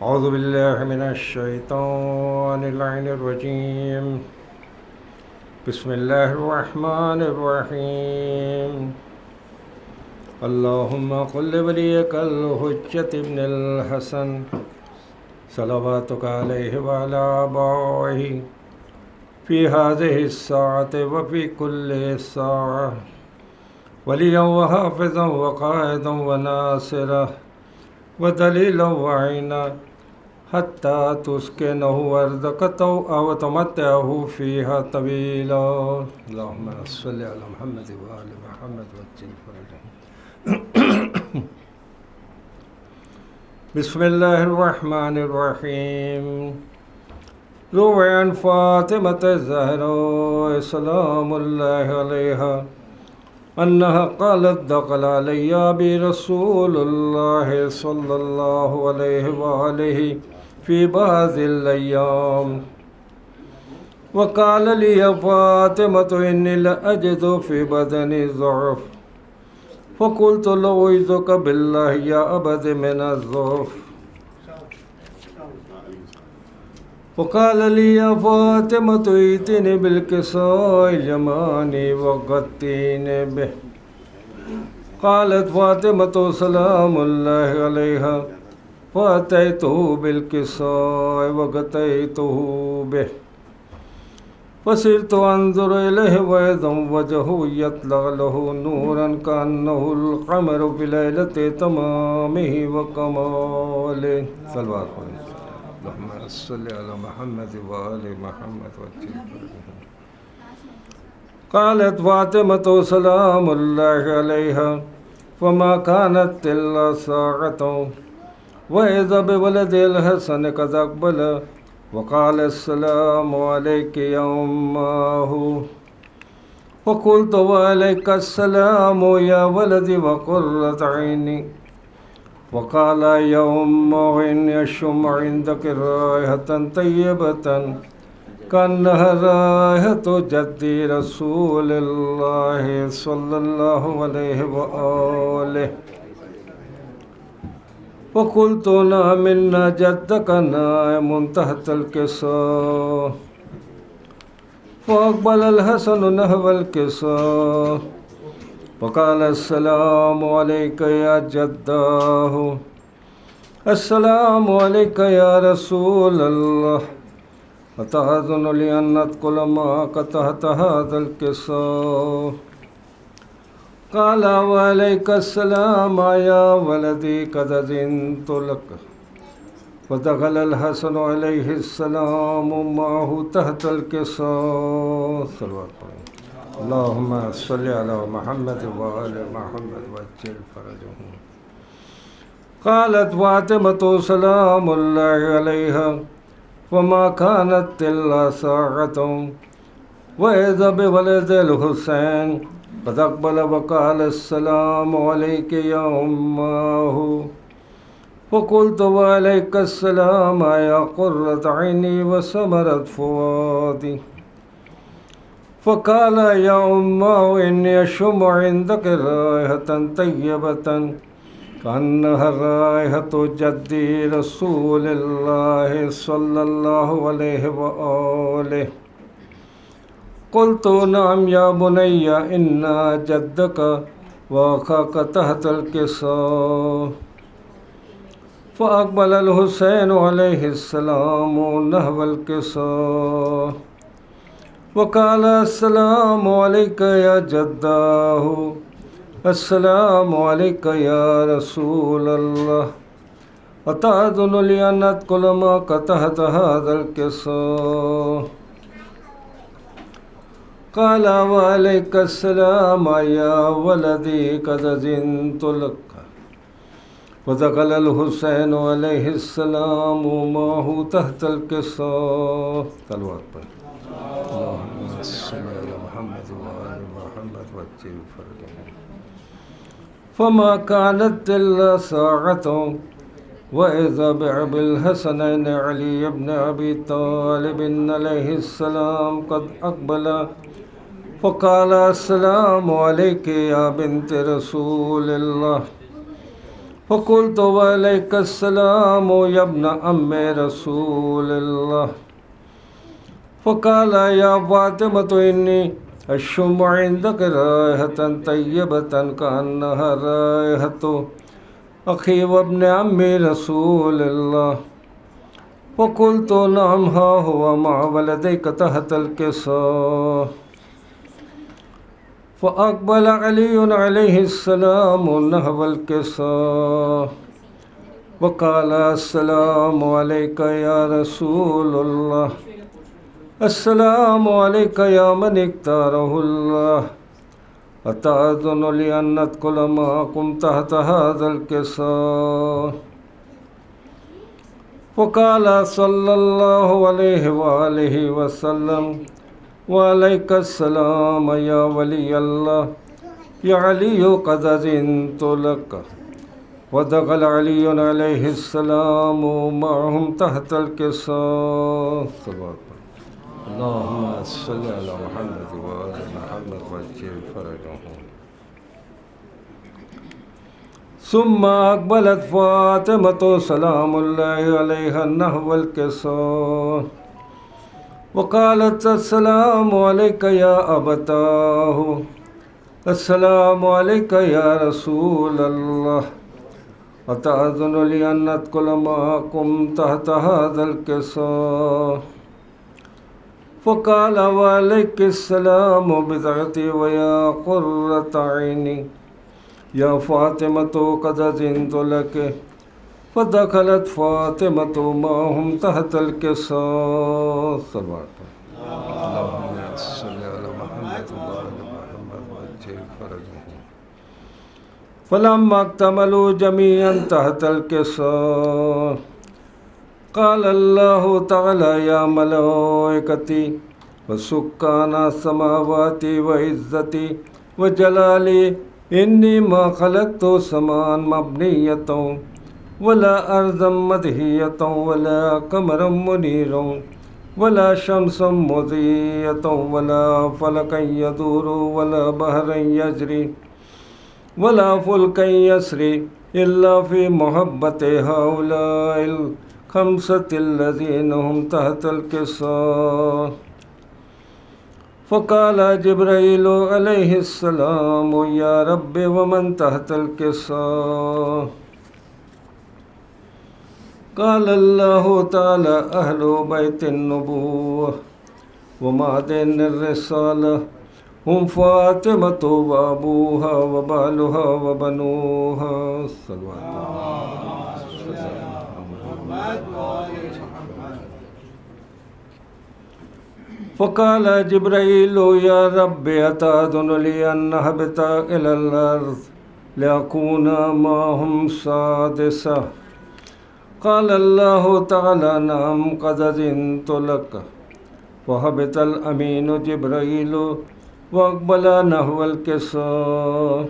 أعوذ بالله من الشيطان اللعين الرجيم. بسم الله الرحمن الرحيم. اللهم قل لوليك الحجة ابن الحسن صلواتك عليه وعلى آبائه في هذه الساعة وفي كل ساعة وليا وحافظا وقائدا وناصرا ودليلا وعينا حتى تسكنه أرضك أو تمتعه فيها طويلا. اللهم صل على محمد وآل محمد وعجل فرجهم. بسم الله الرحمن الرحيم. روي عن فاطمة الزهراء سلام الله عليها أنها قالت دخل علي أبي رسول الله صلى الله عليه وآله في بعض الأيام وقال لي يا فاطمة إني لأجد في بدني ضعف، فقلت له أعوذك بالله يا أبد من الضعف. وقال لي يا فاطمة ائتني بالكساء اليماني وغطيني به. قالت فاطمة سلام الله عليها فأتيته بالكساء وغطيته به، فصرت أنظر إليه وإذا وجهه يطلع له نورا كأنه القمر في ليلة تمامه وكماله. صلوات اللهم صل على محمد وآل محمد وعجل فرجهم. قالت فاطمة سلام الله عليها فما كانت إلا ساعة وإذا بولد الحسن قد أقبل وقال السلام عليك يا أماه، فقلت وعليك السلام يا ولدي وقرة عيني. وقال يا أم إني أشم عندك رائحة طيبة كأنها رائحة جدي رسول الله صلى الله عليه وآله. وقلت نعم إن جدك نائم تحت الكساء. فأقبل الحسن نحو الكساء وقال السلام عليك يا جداه. السلام عليك يا رسول الله. أتأذن لي أن أدخل معك تحت هذا الكساء؟ قال وعليك السلام يا ولدي قد أذنت لك. ودخل الحسن عليه السلام معه تحت الكساء. اللهم صل على محمد وآل محمد وعجل فرجهم. قالت فاطمة سلام الله عليها وما كانت إلا ساعة وإذا بولد الحسين قد أقبل وقال السلام عليك يا أماه. فقلت وعليك السلام يا قرة عيني وثمرة فؤادي. فقال يا أماه إني أشم عندك رائحة طيبة كأنها رائحة جدي رسول الله صلى الله عليه وآله. قلت نعم يا بني إن جدك وأخاك تحت الكساء. فأقبل الحسين عليه السلام نحو الكساء وقال السلام عليك يا جداه. السلام عليك يا رسول الله. أتأذن لي أن أدخل معك تحت هذا الكساء؟ قال وعليك السلام يا ولدي قد أذنت لك. ودخل الحسين عليه السلام معه تحت الكساء. اللهم صل على محمد وآل محمد وعجل فرجهم. فما كانت إلا ساعة وإذا بأبي الحسنين علي بن أبي طالب عليه السلام قد أقبل فقال السلام عليك يا بنت رسول الله. فقلت وعليك السلام يا ابن عم رسول الله. فقال يا فاطمة إني أشم عندك رائحة طيبة كأنها رائحة أخي وابن عم رسول الله. فقلت نعم ها هو مع ولديك تحت الكساء. فأقبل علي عليه السلام نحو الكساء وقال السلام عليك يا رسول الله. السلام عليك يا من اختاره الله. أتأذن لي أن أدخل معكم تحت هذا الكساء؟ فقال صلى الله عليه وآله وسلم وعليك السلام يا ولي الله يا علي قد أذنت لك. ودخل علي عليه السلام معهم تحت الكساء. اللهم صل على محمد وآل محمد وعجل فرجهم. ثم أقبلت فاطمة سلام الله عليها نحو الكساء وقالت السلام عليك يا أبتاه. السلام عليك يا رسول الله. أتأذن لي أن أدخل معكم تحت هذا الكساء؟ فقال وعليك السلام بذعتي ويا قرة عيني يا فاطمة قد أذنت لك. فدخلت فاطمة معهم تحت الكساء. اللهم صل على محمد وآل محمد وعجل فرجهم. فلما اكتملوا جميعا تحت الكساء قال الله تعالى يا ملائكتي وسكان السماوات وعزتي وجلالي إني ما خلقت سماء مبنية ولا أرضا مدهية ولا قمرا منيرا ولا شمسا مضيئة ولا فلكا يدور ولا بحرا يجري ولا فلكا يسري إلا في محبة هؤلاء الخمسة الذين هم تحت الكساء. فقال جبرائيل عليه السلام يا رب ومن تحت الكساء؟ قال الله تعالى أهل بيت النبوة ومعدن الرسالة هم فاطمة وأبوها وبالها وبنوها. فقال جبرائيل يا رب أتأذن لي أن أهبط إلى الأرض لأكون معهم سادسا؟ قال الله تعالى نعم قد أذنت لك. فهبط الأمين جبرائيل وأقبل نحو الكساء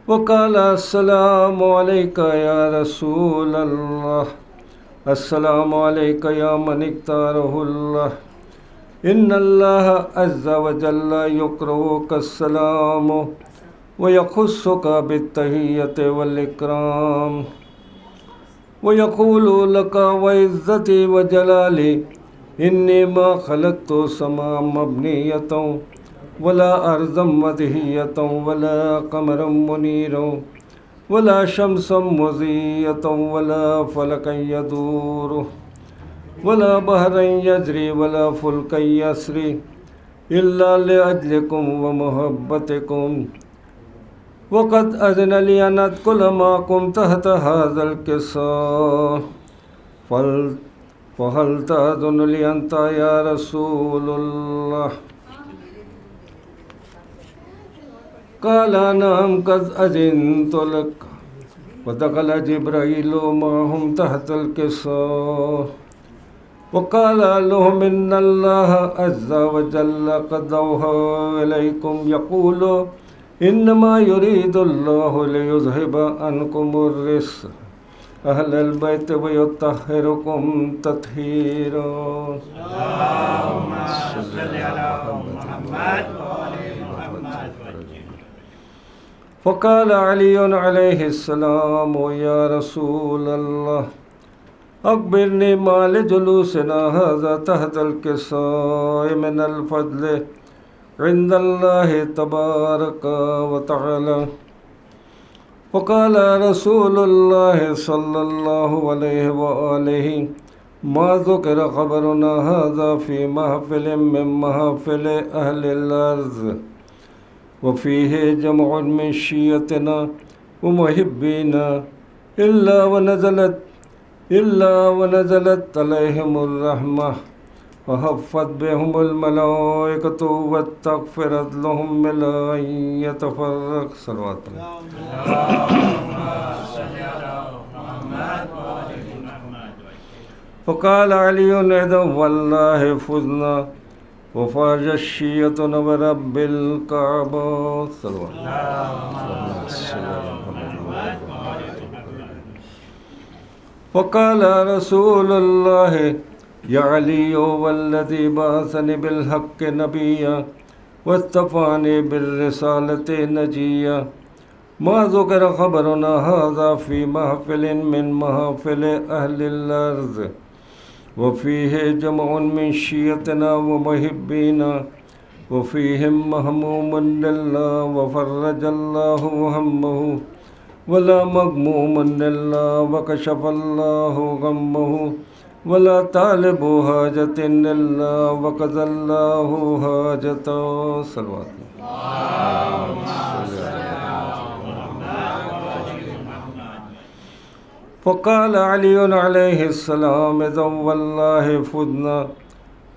وقال السلام عليك يا رسول الله. السلام عليك يا من اختاره الله. إن الله عز وجل يقرئك السلام ويخصك بالتحية والإكرام ويقول لك وعزتي وجلالي إني ما خلقت سماء مبنية ولا أرضا مدهية ولا قمرا منيرا ولا شمسا مضيئة ولا فلكا يدور ولا بحرا يجري ولا فلكا يسري إلا لأجلكم ومحبتكم. وقد أذن لي أن أدخل معكم تحت هذا الكساء فهل تأذن لي أنت يا رسول الله؟ قال نعم قد أذنت لك. ودخل جبرائيل معهم تحت الكساء وقال لهم إن الله عز وجل قد أوحى إليكم يقول إنما يريد الله ليذهب عنكم الرجس أهل البيت ويطهركم تطهيرا. اللهم صل على محمد وآل محمد. فقال علي عليه السلام يا رسول الله أخبرني ما لجلوسنا هذا تحت الكساء من الفضل عند الله تبارك وتعالى. فقال رسول الله صلى الله عليه وآله ما ذكر خبرنا هذا في محفل من محافل أهل الأرض وفيه جمع من شيعتنا ومحبينا إلا ونزلت عليهم الرحمة وحفت بهم الملائكة واستغفرت لهم بلا أن يتفرق. صلوات فقال علي إذا والله فزنا وفاز الشيعة ورب الكعبة. صلوات فقال رسول الله يا علي والذي بعثني بالحق نبيا واصطفاني بالرسالة نجيا ما ذكر خبرنا هذا في محفل من محافل أهل الأرض وفيه جمع من شيعتنا ومحبينا وفيهم مهموم لله وفرج الله همه ولا مغموم لله وكشف الله غمه ولا طالب حاجة إلا وقضى الله حاجته. صلوات فقال علي عليه السلام إذا والله فزنا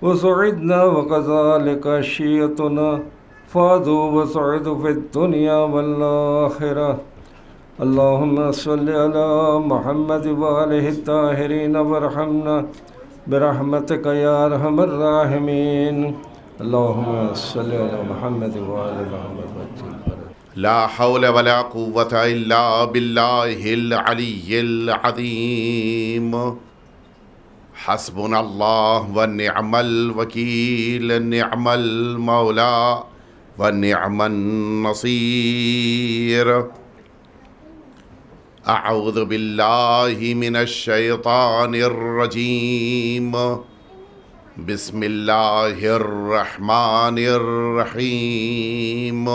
وسعدنا وكذلك شيعتنا فازوا وسعدوا في الدنيا والآخرة. اللهم صل على محمد وآله الطاهرين وارحمنا برحمتك يا أرحم الراحمين. اللهم صل على محمد وآل محمد. لا حول ولا قوة إلا بالله العلي العظيم. حسبنا الله ونعم الوكيل نعم المولى ونعم النصير. أعوذ بالله من الشيطان الرجيم. بسم الله الرحمن الرحيم.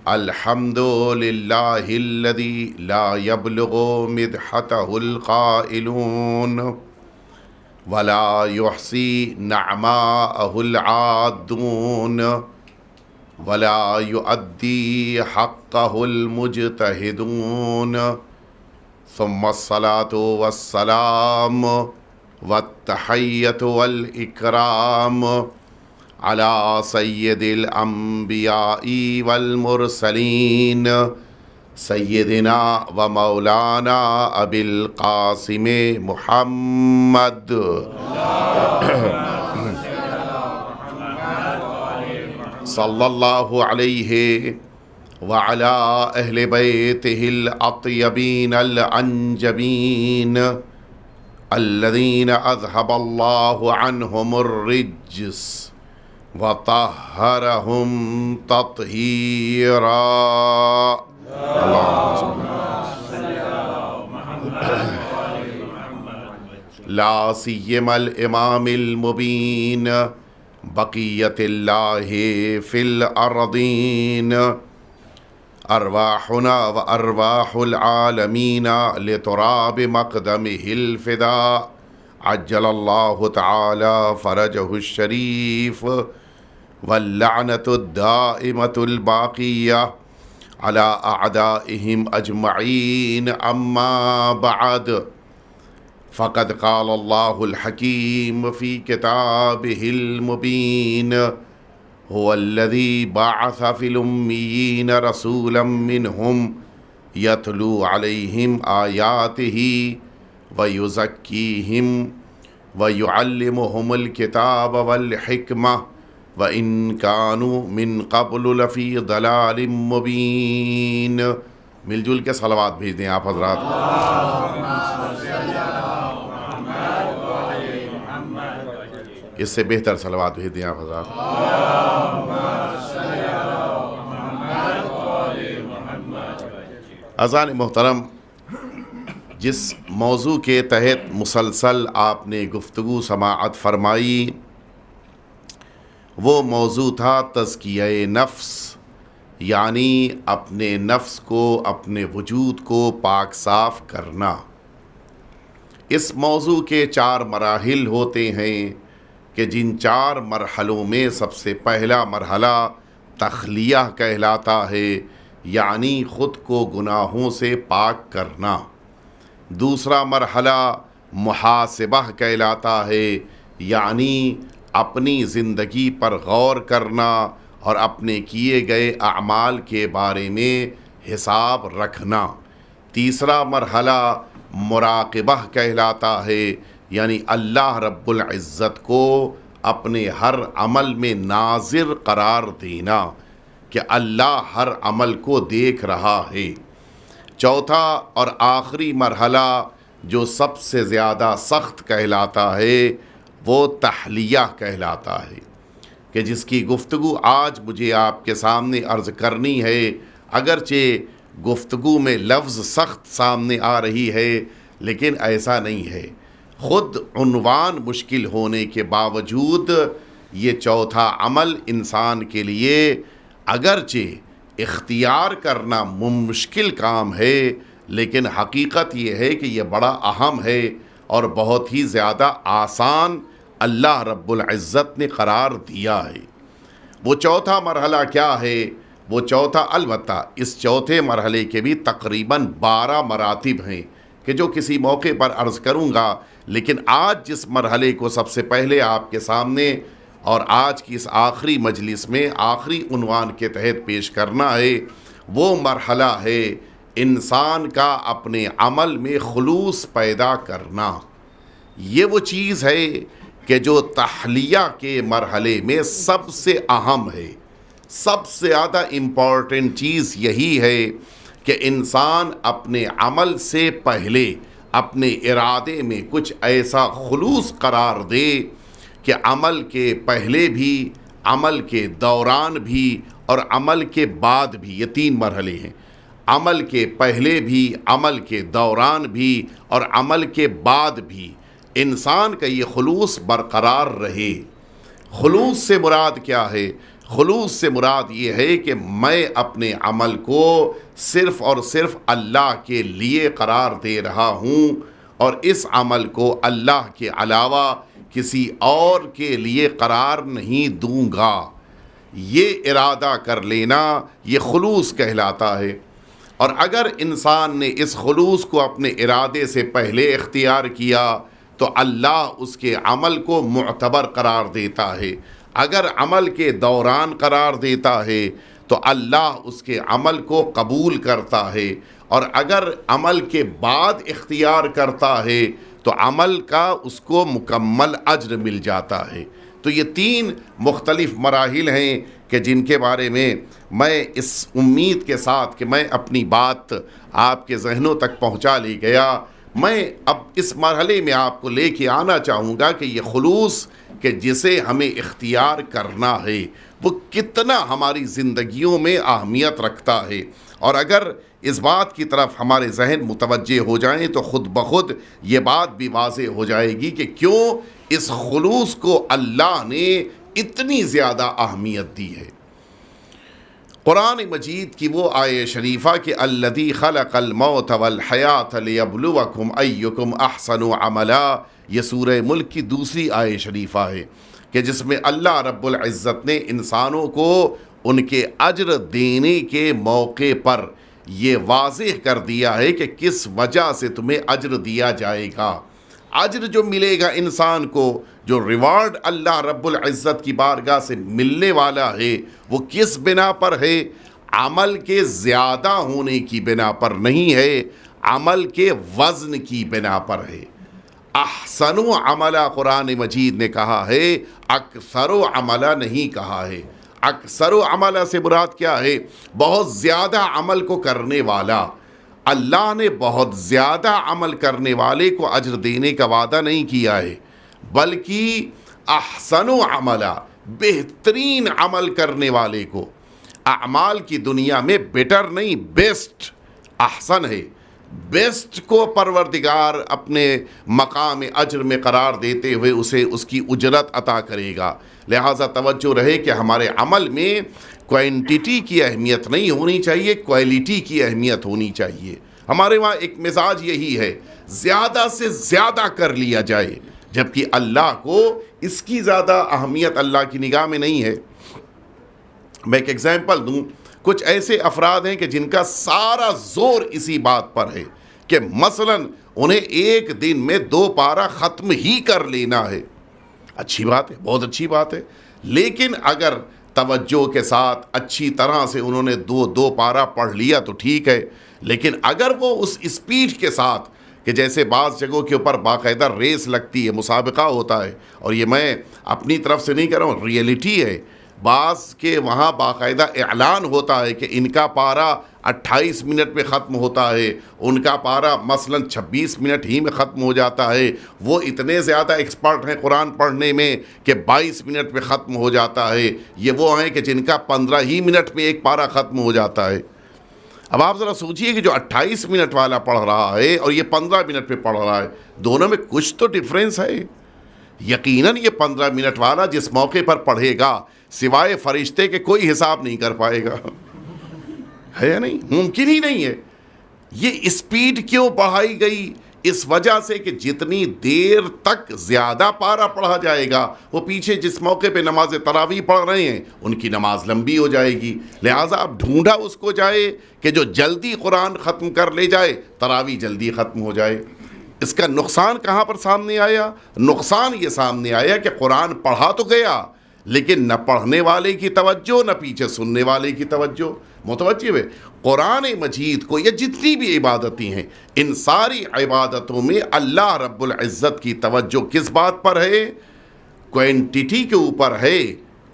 الحمد لله الذي لا يبلغ مدحته القائلون ولا يحصي نعماءه العادون ولا يؤدي حقه المجتهدون. ثم الصلاة والسلام والتحية والإكرام على سيد الأنبياء والمرسلين سيدنا ومولانا أبي القاسم محمد صلى الله عليه وعلى أهل بيته الأطيبين الأنجبين الذين أذهب الله عنهم الرجس وطهرهم تطهيرا. لا سيما الإمام المبين بقية الله في الأرضين. أرواحنا وأرواح العالمين لتراب مقدمه الفداء عجل الله تعالى فرجه الشريف. واللعنة الدائمة الباقية على أعدائهم أجمعين. أما بعد فقد قال الله الحكيم في كتابه المبين هو الذي بعث في الأميين رسولا منهم يتلو عليهم آياته ويزكيهم ويعلمهم الكتاب والحكمة وإن كانوا من قبل لفي ضلال مبين. مل جل کے صلوات بھیج دیں آپ حضرات. اس سے بہتر صلوات بھیج دیں آپ حضرات. اذان محترم، جس موضوع کے تحت مسلسل آپ نے گفتگو سماعت فرمائی وہ موضوع تھا تزکیہ نفس، یعنی اپنے نفس کو، اپنے وجود کو پاک صاف کرنا۔ اس موضوع کے 4 مراحل ہوتے ہیں کہ جن 4 مرحلوں میں سب سے پہلا مرحلہ تخلیہ کہلاتا ہے، یعنی خود کو گناہوں سے پاک کرنا۔ دوسرا مرحلہ محاسبہ کہلاتا ہے، یعنی اپنی زندگی پر غور کرنا اور اپنے کیے گئے اعمال کے بارے میں حساب رکھنا۔ تیسرا مرحلہ مراقبہ کہلاتا ہے، یعنی اللہ رب العزت کو اپنے ہر عمل میں ناظر قرار دینا کہ اللہ ہر عمل کو دیکھ رہا ہے۔ چوتھا اور آخری مرحلہ جو سب سے زیادہ سخت کہلاتا ہے وہ تحلیہ کہلاتا ہے، کہ جس کی گفتگو آج مجھے آپ کے سامنے عرض کرنی ہے۔ اگرچہ گفتگو میں لفظ سخت سامنے آ رہی ہے لیکن ایسا نہیں ہے، خود عنوان مشکل ہونے کے باوجود یہ چوتھا عمل انسان کے لیے اگرچہ اختیار کرنا مشکل کام ہے، لیکن حقیقت یہ ہے کہ یہ بڑا اہم ہے اور بہت ہی زیادہ آسان اللہ رب العزت نے قرار دیا ہے۔ وہ چوتھا مرحلہ کیا ہے؟ وہ چوتھا، البتہ اس چوتھے مرحلے کے بھی تقریباً 12 مراتب ہیں کہ جو کسی موقع پر عرض کروں گا، لیکن آج جس مرحلے کو سب سے پہلے آپ کے سامنے اور آج کی اس آخری مجلس میں آخری عنوان کے تحت پیش کرنا ہے، وہ مرحلہ ہے انسان کا اپنے عمل میں خلوص پیدا کرنا۔ یہ وہ چیز ہے کہ جو تحلیہ کے مرحلے میں سب سے اہم ہے، سب سے زیادہ امپورٹنٹ چیز یہی ہے کہ انسان اپنے عمل سے پہلے اپنے ارادے میں کچھ ایسا خلوص قرار دے کہ عمل کے پہلے بھی، عمل کے دوران بھی اور عمل کے بعد بھی، یہ 3 مرحلے ہیں، عمل کے پہلے بھی، عمل کے دوران بھی اور عمل کے بعد بھی انسان کا یہ خلوص برقرار رہے۔ خلوص سے مراد کیا ہے؟ خلوص سے مراد یہ ہے کہ میں اپنے عمل کو صرف اور صرف اللہ کے لیے قرار دے رہا ہوں اور اس عمل کو اللہ کے علاوہ کسی اور کے لیے قرار نہیں دوں گا۔ یہ ارادہ کر لینا یہ خلوص کہلاتا ہے۔ اور اگر انسان نے اس خلوص کو اپنے ارادے سے پہلے اختیار کیا تو اللہ اس کے عمل کو معتبر قرار دیتا ہے۔ اگر عمل کے دوران قرار دیتا ہے تو اللہ اس کے عمل کو قبول کرتا ہے، اور اگر عمل کے بعد اختیار کرتا ہے تو عمل کا اس کو مکمل اجر مل جاتا ہے۔ تو یہ 3 مختلف مراحل ہیں کہ جن کے بارے میں میں اس امید کے ساتھ کہ میں اپنی بات آپ کے ذہنوں تک پہنچا لی گیا، میں اب اس مرحلے میں آپ کو لے کے آنا چاہوں گا کہ یہ خلوص کہ جسے ہمیں اختیار کرنا ہے وہ کتنا ہماری زندگیوں میں اہمیت رکھتا ہے، اور اگر اس بات کی طرف ہمارے ذہن متوجہ ہو جائیں تو خود بخود یہ بات بھی واضح ہو جائے گی کہ کیوں اس خلوص کو اللہ نے اتنی زیادہ اہمیت دی ہے۔ قرآن مجید کی وہ آیہ شریفہ کہ الذی خلق الموت والحیات لیبلوکم ایکم احسن عملا، یہ سورہ ملک کی دوسری آیہ شریفہ ہے کہ جس میں اللہ رب العزت نے انسانوں کو ان کے اجر دینے کے موقع پر یہ واضح کر دیا ہے کہ کس وجہ سے تمہیں اجر دیا جائے گا۔ اجر جو ملے گا انسان کو، جو ریوارڈ اللہ رب العزت کی بارگاہ سے ملنے والا ہے، وہ کس بنا پر ہے؟ عمل کے زیادہ ہونے کی بنا پر نہیں ہے، عمل کے وزن کی بنا پر ہے۔ احسن عملہ قرآن مجید نے کہا ہے، اکثر عملہ نہیں کہا ہے۔ اکثر عملہ سے مراد کیا ہے؟ بہت زیادہ عمل کو کرنے والا۔ اللہ نے بہت زیادہ عمل کرنے والے کو اجر دینے کا وعدہ نہیں کیا ہے، بلکہ احسن عملہ، بہترین عمل کرنے والے کو۔ اعمال کی دنیا میں بیٹر نہیں، بیسٹ احسن ہے، بیسٹ کو پروردگار اپنے مقام اجر میں قرار دیتے ہوئے اسے اس کی اجرت عطا کرے گا۔ لہٰذا توجہ رہے کہ ہمارے عمل میں کوانٹٹی کی اہمیت نہیں ہونی چاہیے، کوالٹی کی اہمیت ہونی چاہیے۔ ہمارے وہاں ایک مزاج یہی ہے، زیادہ سے زیادہ کر لیا جائے، جبکہ اللہ کو اس کی زیادہ اہمیت اللہ کی نگاہ میں نہیں ہے۔ میں ایک ایگزامپل دوں، کچھ ایسے افراد ہیں کہ جن کا سارا زور اسی بات پر ہے کہ مثلاً انہیں ایک دن میں 2 پارہ ختم ہی کر لینا ہے۔ اچھی بات ہے، بہت اچھی بات ہے، لیکن اگر توجہ کے ساتھ اچھی طرح سے انہوں نے 2 پارہ پڑھ لیا تو ٹھیک ہے، لیکن اگر وہ اس اسپیڈ کے ساتھ کہ جیسے بعض جگہوں کے اوپر باقاعدہ ریس لگتی ہے، مسابقہ ہوتا ہے، اور یہ میں اپنی طرف سے نہیں کہہ رہا ہوں، ریئلٹی ہے، بعض کے وہاں باقاعدہ اعلان ہوتا ہے کہ ان کا پارہ 28 منٹ میں ختم ہوتا ہے، ان کا پارہ مثلاً 26 منٹ ہی میں ختم ہو جاتا ہے، وہ اتنے زیادہ ایکسپرٹ ہیں قرآن پڑھنے میں کہ 22 منٹ میں ختم ہو جاتا ہے، یہ وہ ہیں کہ جن کا 15 ہی منٹ میں ایک پارہ ختم ہو جاتا ہے۔ اب آپ ذرا سوچئے کہ جو 28 منٹ والا پڑھ رہا ہے اور یہ 15 منٹ میں پڑھ رہا ہے، دونوں میں کچھ تو ڈفرینس ہے۔ یقیناً یہ 15 منٹ والا جس موقع پر پڑھے گا سوائے فرشتے کے کوئی حساب نہیں کر پائے گا، ہے یا نہیں؟ ممکن ہی نہیں ہے۔ یہ اسپیڈ کیوں بڑھائی گئی؟ اس وجہ سے کہ جتنی دیر تک زیادہ پارہ پڑھا جائے گا، وہ پیچھے جس موقع پہ نماز تراویح پڑھ رہے ہیں ان کی نماز لمبی ہو جائے گی، لہٰذا اب ڈھونڈا اس کو جائے کہ جو جلدی قرآن ختم کر لے جائے، تراویح جلدی ختم ہو جائے۔ اس کا نقصان کہاں پر سامنے آیا؟ نقصان یہ سامنے آیا کہ قرآن پڑھا تو گیا، لیکن نہ پڑھنے والے کی توجہ نہ پیچھے سننے والے کی توجہ متوجہ ہے۔ قرآن مجید کو یا جتنی بھی عبادتیں ہیں، ان ساری عبادتوں میں اللہ رب العزت کی توجہ کس بات پر ہے؟ کوانٹٹی کے اوپر ہے،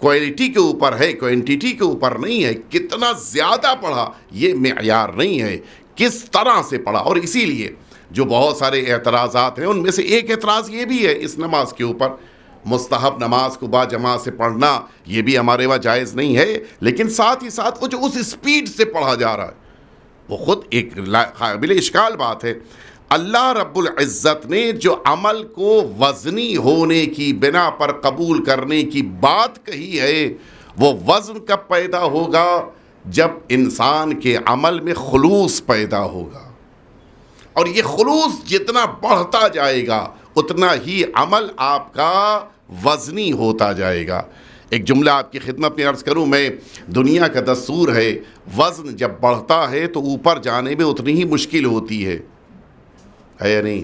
کوالٹی کے اوپر ہے، کوانٹٹی کے اوپر نہیں ہے۔ کتنا زیادہ پڑھا یہ معیار نہیں ہے، کس طرح سے پڑھا۔ اور اسی لیے جو بہت سارے اعتراضات ہیں ان میں سے ایک اعتراض یہ بھی ہے اس نماز کے اوپر، مستحب نماز کو با جماعت سے پڑھنا یہ بھی ہمارے وہاں جائز نہیں ہے، لیکن ساتھ ہی ساتھ وہ جو اس اسپیڈ سے پڑھا جا رہا ہے وہ خود ایک قابل اشکال بات ہے۔ اللہ رب العزت نے جو عمل کو وزنی ہونے کی بنا پر قبول کرنے کی بات کہی ہے، وہ وزن کب پیدا ہوگا؟ جب انسان کے عمل میں خلوص پیدا ہوگا، اور یہ خلوص جتنا بڑھتا جائے گا اتنا ہی عمل آپ کا وزنی ہوتا جائے گا۔ ایک جملہ آپ کی خدمت میں عرض کروں، میں دنیا کا دستور ہے وزن جب بڑھتا ہے تو اوپر جانے میں اتنی ہی مشکل ہوتی ہے یا نہیں؟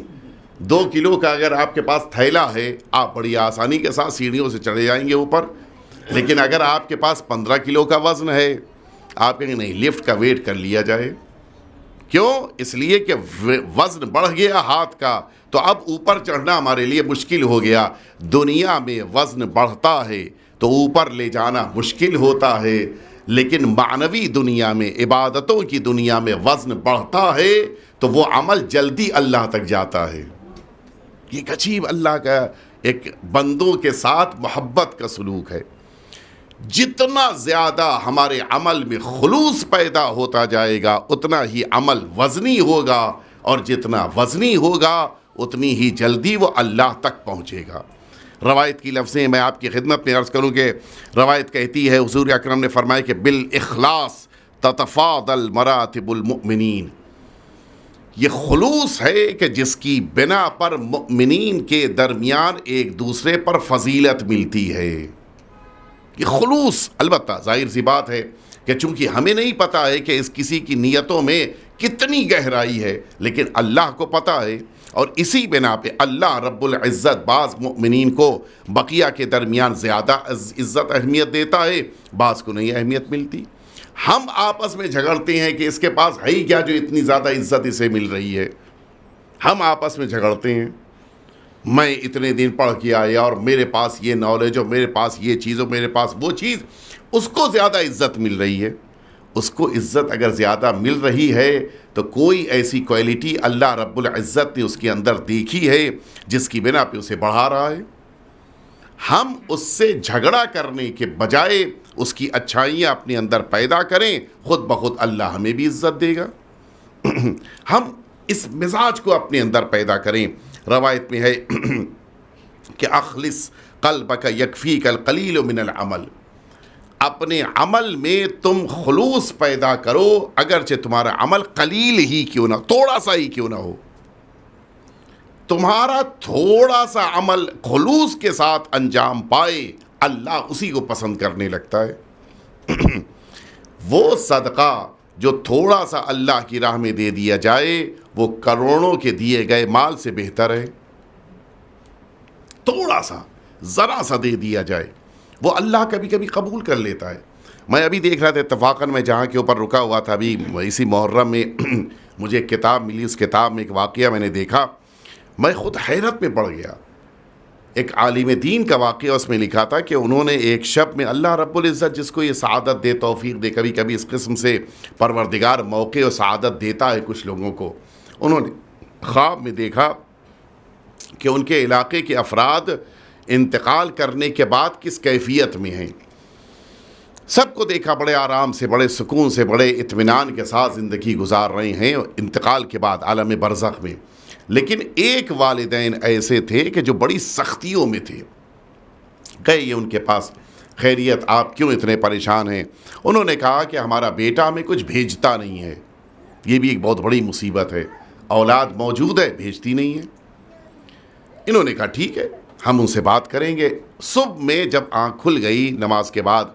2 کلو کا اگر آپ کے پاس تھیلا ہے آپ بڑی آسانی کے ساتھ سیڑھیوں سے چڑھے جائیں گے اوپر، لیکن اگر آپ کے پاس 15 کلو کا وزن ہے آپ کہیں نہیں لفٹ کا ویٹ کر لیا جائے۔ کیوں؟ اس لیے کہ وزن بڑھ گیا ہاتھ کا تو اب اوپر چڑھنا ہمارے لیے مشکل ہو گیا۔ دنیا میں وزن بڑھتا ہے تو اوپر لے جانا مشکل ہوتا ہے، لیکن معنوی دنیا میں، عبادتوں کی دنیا میں وزن بڑھتا ہے تو وہ عمل جلدی اللہ تک جاتا ہے۔ یہ ایک عجیب اللہ کا ایک بندوں کے ساتھ محبت کا سلوک ہے۔ جتنا زیادہ ہمارے عمل میں خلوص پیدا ہوتا جائے گا اتنا ہی عمل وزنی ہوگا، اور جتنا وزنی ہوگا اتنی ہی جلدی وہ اللہ تک پہنچے گا۔ روایت کی لفظیں میں آپ کی خدمت میں عرض کروں کہ روایت کہتی ہے حضور اکرم نے فرمایا کہ بالاخلاص تتفاضل مراتب المؤمنین، یہ خلوص ہے کہ جس کی بنا پر مؤمنین کے درمیان ایک دوسرے پر فضیلت ملتی ہے۔ یہ خلوص، البتہ ظاہر سی بات ہے کہ چونکہ ہمیں نہیں پتا ہے کہ اس کسی کی نیتوں میں کتنی گہرائی ہے، لیکن اللہ کو پتا ہے، اور اسی بنا پہ اللہ رب العزت بعض مؤمنین کو بقیہ کے درمیان زیادہ عزت اہمیت دیتا ہے، بعض کو نہیں اہمیت ملتی۔ ہم آپس میں جھگڑتے ہیں کہ اس کے پاس ہے ہی کیا جو اتنی زیادہ عزت اسے مل رہی ہے۔ ہم آپس میں جھگڑتے ہیں، میں اتنے دن پڑھ کے آیا اور میرے پاس یہ نالج اور میرے پاس یہ چیز اور میرے پاس وہ چیز، اس کو زیادہ عزت مل رہی ہے۔ اس کو عزت اگر زیادہ مل رہی ہے تو کوئی ایسی کوالٹی اللہ رب العزت نے اس کے اندر دیکھی ہے جس کی بنا پہ اسے بڑھا رہا ہے۔ ہم اس سے جھگڑا کرنے کے بجائے اس کی اچھائیاں اپنے اندر پیدا کریں، خود بخود اللہ ہمیں بھی عزت دے گا۔ ہم اس مزاج کو اپنے اندر پیدا کریں. روایت میں ہے کہ اخلص قلبک یکفیک القلیل من العمل، اپنے عمل میں تم خلوص پیدا کرو اگرچہ تمہارا عمل قلیل ہی کیوں نہ، تھوڑا سا ہی کیوں نہ ہو. تمہارا تھوڑا سا عمل خلوص کے ساتھ انجام پائے، اللہ اسی کو پسند کرنے لگتا ہے. وہ صدقہ جو تھوڑا سا اللہ کی راہ میں دے دیا جائے وہ کروڑوں کے دیے گئے مال سے بہتر ہے. تھوڑا سا، ذرا سا دے دیا جائے وہ اللہ کبھی کبھی قبول کر لیتا ہے. میں ابھی دیکھ رہا تھا اتفاقاً، میں جہاں کے اوپر رکا ہوا تھا ابھی اسی محرم میں مجھے ایک کتاب ملی، اس کتاب میں ایک واقعہ میں نے دیکھا، میں خود حیرت میں پڑ گیا. ایک عالم دین کا واقعہ، اس میں لکھا تھا کہ انہوں نے ایک شب میں، اللہ رب العزت جس کو یہ سعادت دے، توفیق دے، کبھی کبھی اس قسم سے پروردگار موقع اور سعادت دیتا ہے کچھ لوگوں کو. انہوں نے خواب میں دیکھا کہ ان کے علاقے کے افراد انتقال کرنے کے بعد کس کیفیت میں ہیں. سب کو دیکھا بڑے آرام سے، بڑے سکون سے، بڑے اطمینان کے ساتھ زندگی گزار رہے ہیں انتقال کے بعد عالم برزخ میں. لیکن ایک والدین ایسے تھے کہ جو بڑی سختیوں میں تھے. گئے یہ ان کے پاس، خیریت آپ کیوں اتنے پریشان ہیں؟ انہوں نے کہا کہ ہمارا بیٹا ہمیں کچھ بھیجتا نہیں ہے. یہ بھی ایک بہت بڑی مصیبت ہے، اولاد موجود ہے بھیجتی نہیں ہے. انہوں نے کہا ٹھیک ہے ہم ان سے بات کریں گے. صبح میں جب آنکھ کھل گئی نماز کے بعد،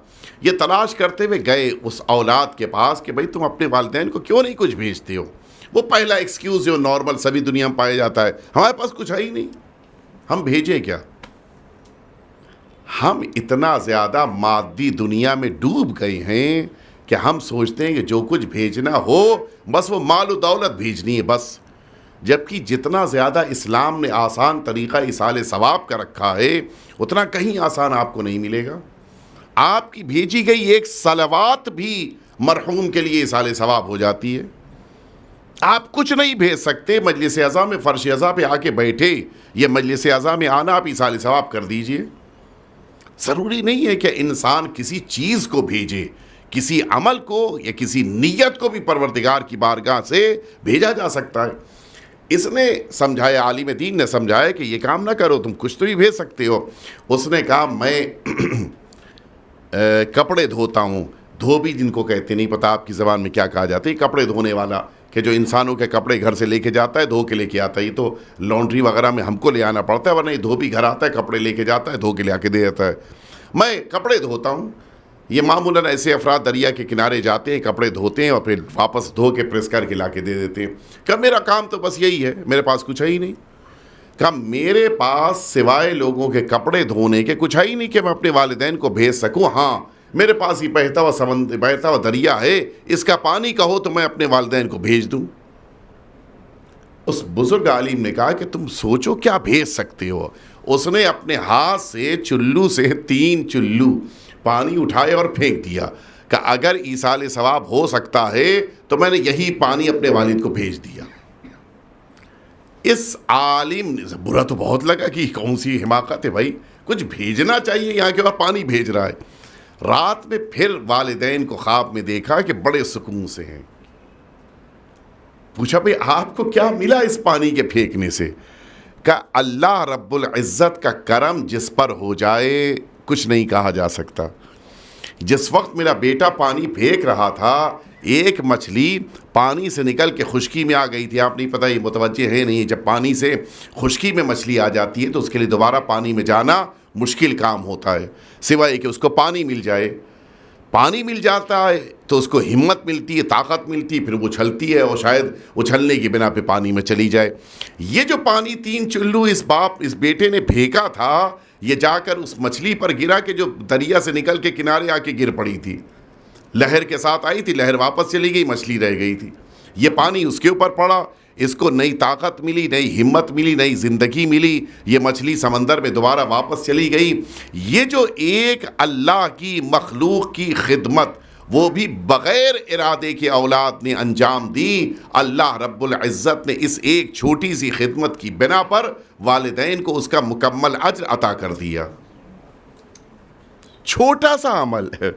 یہ تلاش کرتے ہوئے گئے اس اولاد کے پاس کہ بھائی تم اپنے والدین کو کیوں نہیں کچھ بھیجتے ہو؟ وہ پہلا ایکسکیوز جو نارمل سبھی دنیا میں پایا جاتا ہے، ہمارے پاس کچھ ہے ہی نہیں، ہم بھیجیں کیا؟ ہم اتنا زیادہ مادی دنیا میں ڈوب گئے ہیں کہ ہم سوچتے ہیں کہ جو کچھ بھیجنا ہو بس وہ مال و دولت بھیجنی ہے بس. جبکہ جتنا زیادہ اسلام نے آسان طریقہ ایصال ثواب کا رکھا ہے اتنا کہیں آسان آپ کو نہیں ملے گا. آپ کی بھیجی گئی ایک صلوات بھی مرحوم کے لیے ایصال ثواب ہو جاتی ہے. آپ کچھ نہیں بھیج سکتے، مجلس اعضا میں فرش اعضا پہ آ کے بیٹھے، یہ مجلس اعضا میں آنا آپ ایصال ثواب کر دیجئے. ضروری نہیں ہے کہ انسان کسی چیز کو بھیجے، کسی عمل کو یا کسی نیت کو بھی پروردگار کی بارگاہ سے بھیجا جا سکتا ہے. اس نے سمجھایا، عالم دین نے سمجھایا کہ یہ کام نہ کرو، تم کچھ تو ہی بھیج سکتے ہو. اس نے کہا میں کپڑے دھوتا ہوں. دھوبی جن کو کہتے نہیں پتہ آپ کی زبان میں کیا کہا جاتا ہے، کپڑے دھونے والا، کہ جو انسانوں کے کپڑے گھر سے لے کے جاتا ہے، دھو کے لے کے آتا ہے. یہ تو لانڈری وغیرہ میں ہم کو لے آنا پڑتا ہے، ورنہ یہ دھوبی گھر آتا ہے، کپڑے لے کے جاتا ہے، دھو کے لے آ کے دے دیتا ہے. میں کپڑے دھوتا ہوں. یہ معمولاً ایسے افراد دریا کے کنارے جاتے ہیں، کپڑے دھوتے ہیں اور پھر واپس دھو کے پریس کر کے لا کے دے دیتے ہیں. کہ میرا کام تو بس یہی ہے، میرے پاس کچھ ہے ہی نہیں. کہ میرے پاس سوائے لوگوں کے کپڑے دھونے کے کچھ ہے ہی نہیں کہ میں اپنے والدین کو بھیج سکوں. ہاں میرے پاس ہی بہتا ہوا دریا ہے، اس کا پانی کہو تو میں اپنے والدین کو بھیج دوں. اس بزرگ عالم نے کہا کہ تم سوچو کیا بھیج سکتے ہو. اس نے اپنے ہاتھ سے چلو سے 3 چلو پانی اٹھائے اور پھینک دیا کہ اگر ایصال ثواب ہو سکتا ہے تو میں نے یہی پانی اپنے والد کو بھیج دیا. اس عالم نے برا تو بہت لگا کہ کون سی حماقت ہے بھائی، کچھ بھیجنا چاہیے، یہاں کے بعد پانی بھیج رہا ہے. رات میں پھر والدین کو خواب میں دیکھا کہ بڑے سکون سے ہیں. پوچھا بھئی آپ کو کیا ملا اس پانی کے پھینکنے سے؟ کہ اللہ رب العزت کا کرم جس پر ہو جائے کچھ نہیں کہا جا سکتا. جس وقت میرا بیٹا پانی پھینک رہا تھا، ایک مچھلی پانی سے نکل کے خشکی میں آ گئی تھی. آپ نہیں پتہ، یہ متوجہ ہے نہیں، جب پانی سے خشکی میں مچھلی آ جاتی ہے تو اس کے لیے دوبارہ پانی میں جانا مشکل کام ہوتا ہے، سوائے کہ اس کو پانی مل جائے. پانی مل جاتا ہے تو اس کو ہمت ملتی ہے، طاقت ملتی ہے، پھر وہ اچھلتی ہے اور شاید اچھلنے کی بنا پہ پانی میں چلی جائے. یہ جو پانی 3 چلو اس بیٹے نے پھینکا تھا، یہ جا کر اس مچھلی پر گرا کہ جو دریا سے نکل کے کنارے آ کے گر پڑی تھی. لہر کے ساتھ آئی تھی، لہر واپس چلی گئی، مچھلی رہ گئی تھی. یہ پانی اس کے اوپر پڑا، اس کو نئی طاقت ملی، نئی ہمت ملی، نئی زندگی ملی. یہ مچھلی سمندر میں دوبارہ واپس چلی گئی. یہ جو ایک اللہ کی مخلوق کی خدمت، وہ بھی بغیر ارادے کے اولاد نے انجام دی، اللہ رب العزت نے اس ایک چھوٹی سی خدمت کی بنا پر والدین کو اس کا مکمل اجر عطا کر دیا. چھوٹا سا عمل ہے.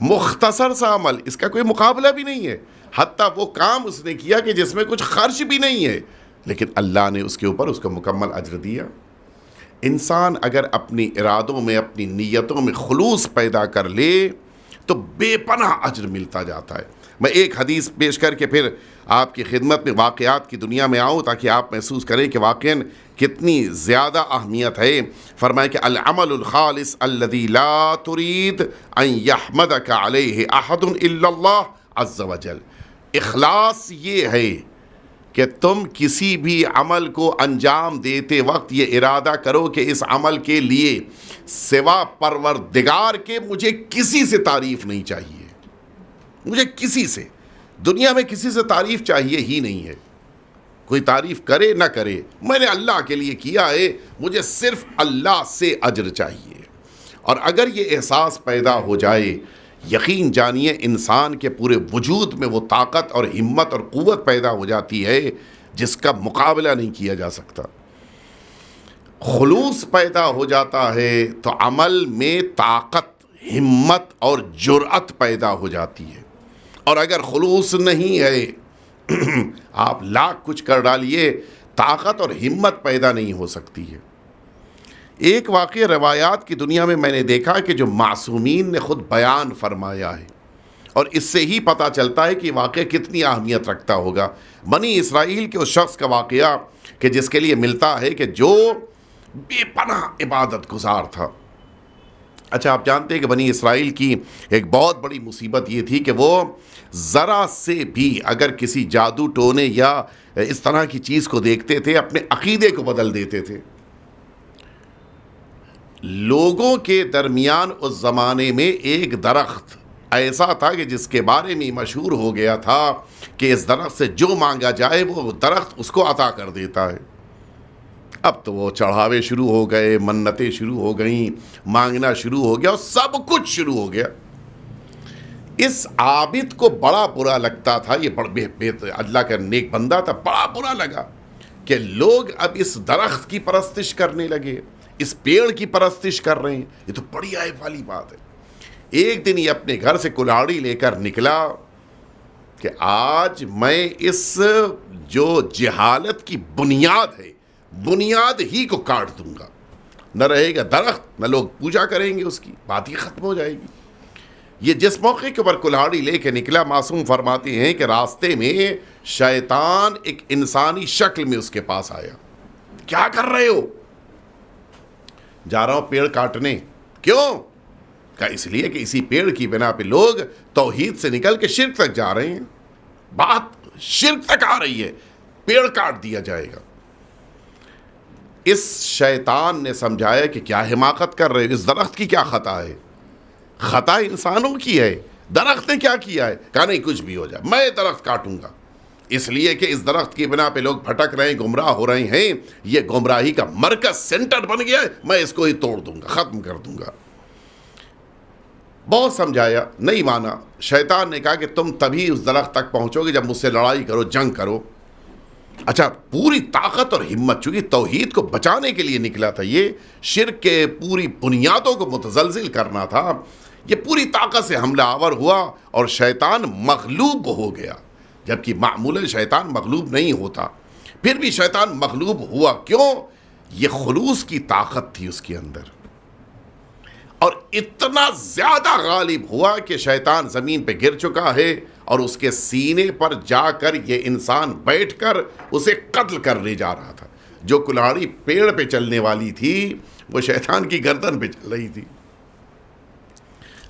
مختصر سا عمل، اس کا کوئی مقابلہ بھی نہیں ہے. حتیٰ وہ کام اس نے کیا کہ جس میں کچھ خرچ بھی نہیں ہے، لیکن اللہ نے اس کے اوپر اس کا مکمل اجر دیا. انسان اگر اپنی ارادوں میں، اپنی نیتوں میں خلوص پیدا کر لے تو بے پناہ اجر ملتا جاتا ہے. میں ایک حدیث پیش کر کے پھر آپ کی خدمت میں واقعات کی دنیا میں آؤں تاکہ آپ محسوس کریں کہ واقعاً کتنی زیادہ اہمیت ہے. فرمائے کہ العمل الخالص الذي لا تريد ان يحمدك عليه احد الا اللہ عز وجل. اخلاص یہ ہے کہ تم کسی بھی عمل کو انجام دیتے وقت یہ ارادہ کرو کہ اس عمل کے لیے سوا پروردگار کے مجھے کسی سے تعریف نہیں چاہیے. مجھے کسی سے، دنیا میں کسی سے تعریف چاہیے ہی نہیں ہے. کوئی تعریف کرے نہ کرے، میں نے اللہ کے لیے کیا ہے، مجھے صرف اللہ سے اجر چاہیے. اور اگر یہ احساس پیدا ہو جائے، یقین جانیے انسان کے پورے وجود میں وہ طاقت اور ہمت اور قوت پیدا ہو جاتی ہے جس کا مقابلہ نہیں کیا جا سکتا. خلوص پیدا ہو جاتا ہے تو عمل میں طاقت، ہمت اور جرأت پیدا ہو جاتی ہے. اور اگر خلوص نہیں ہے آپ لاکھ کچھ کر ڈالیے، طاقت اور ہمت پیدا نہیں ہو سکتی ہے. ایک واقعہ روایات کی دنیا میں نے دیکھا کہ جو معصومین نے خود بیان فرمایا ہے، اور اس سے ہی پتہ چلتا ہے کہ واقعہ کتنی اہمیت رکھتا ہوگا. بنی اسرائیل کے اس شخص کا واقعہ کہ جس کے لیے ملتا ہے کہ جو بے پناہ عبادت گزار تھا. اچھا، آپ جانتے ہیں کہ بنی اسرائیل کی ایک بہت بڑی مصیبت یہ تھی کہ وہ ذرا سے بھی اگر کسی جادو ٹونے یا اس طرح کی چیز کو دیکھتے تھے اپنے عقیدے کو بدل دیتے تھے. لوگوں کے درمیان اس زمانے میں ایک درخت ایسا تھا کہ جس کے بارے میں مشہور ہو گیا تھا کہ اس درخت سے جو مانگا جائے وہ درخت اس کو عطا کر دیتا ہے. اب تو وہ چڑھاوے شروع ہو گئے، منتیں شروع ہو گئیں، مانگنا شروع ہو گیا اور سب کچھ شروع ہو گیا. اس عابد کو بڑا برا لگتا تھا، یہ اللہ کا نیک بندہ تھا، بڑا برا لگا کہ لوگ اب اس درخت کی پرستش کرنے لگے، اس پیڑ کی پرستش کر رہے ہیں. یہ تو بڑی عیب والی بات ہے. ایک دن یہ اپنے گھر سے کلاڑی لے کر نکلا کہ آج میں اس جو جہالت کی بنیاد ہے، بنیاد ہی کو کاٹ دوں گا. نہ رہے گا درخت، نہ لوگ پوجا کریں گے، اس کی بات ہی ختم ہو جائے گی. یہ جس موقع کے اوپر کلاڑی لے کے نکلا، معصوم فرماتے ہیں کہ راستے میں شیطان ایک انسانی شکل میں اس کے پاس آیا. کیا کر رہے ہو؟ جا رہا ہوں پیڑ کاٹنے. کیوں؟ کہا اس لیے کہ اسی پیڑ کی بنا پہ لوگ توحید سے نکل کے شرک تک جا رہے ہیں. بات شرک تک آ رہی ہے، پیڑ کاٹ دیا جائے گا. اس شیطان نے سمجھایا کہ کیا حماقت کر رہے ہو، اس درخت کی کیا خطا ہے؟ خطا انسانوں کی ہے، درخت نے کیا کیا ہے؟ کہا نہیں کچھ بھی ہو جائے میں درخت کاٹوں گا، اس لیے کہ اس درخت کی بنا پہ لوگ بھٹک رہے ہیں، گمراہ ہو رہے ہیں، یہ گمراہی کا مرکز سینٹر بن گیا ہے، میں اس کو ہی توڑ دوں گا، ختم کر دوں گا. بہت سمجھایا، نہیں مانا. شیطان نے کہا کہ تم تبھی اس درخت تک پہنچو گے جب مجھ سے لڑائی کرو، جنگ کرو. اچھا، پوری طاقت اور ہمت، چونکہ توحید کو بچانے کے لیے نکلا تھا، یہ شرک کے پوری بنیادوں کو متزلزل کرنا تھا، یہ پوری طاقت سے حملہ آور ہوا اور شیطان مغلوب ہو گیا. جبکہ معمولاً شیطان مغلوب نہیں ہوتا، پھر بھی شیطان مغلوب ہوا. کیوں؟ یہ خلوص کی طاقت تھی اس کے اندر، اور اتنا زیادہ غالب ہوا کہ شیطان زمین پہ گر چکا ہے اور اس کے سینے پر جا کر یہ انسان بیٹھ کر اسے قتل کرنے جا رہا تھا. جو کلاڑی پیڑ پہ چلنے والی تھی وہ شیطان کی گردن پہ چل رہی تھی.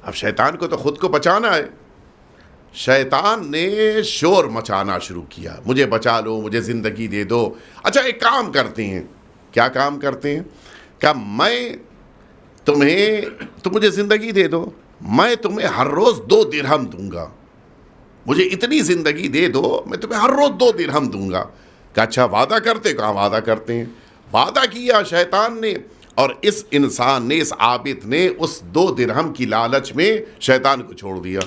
اب شیطان کو تو خود کو بچانا ہے. شیطان نے شور مچانا شروع کیا، مجھے بچا لو، مجھے زندگی دے دو. اچھا ایک کام کرتے ہیں. کیا کام کرتے ہیں؟ کہ تم مجھے زندگی دے دو، میں تمہیں ہر روز 2 درہم دوں گا. مجھے اتنی زندگی دے دو، میں تمہیں ہر روز 2 درہم دوں گا. کہ اچھا وعدہ کرتے؟ کہاں وعدہ کرتے ہیں. وعدہ کیا شیطان نے، اور اس انسان نے، اس عابد نے اس 2 درہم کی لالچ میں شیطان کو چھوڑ دیا.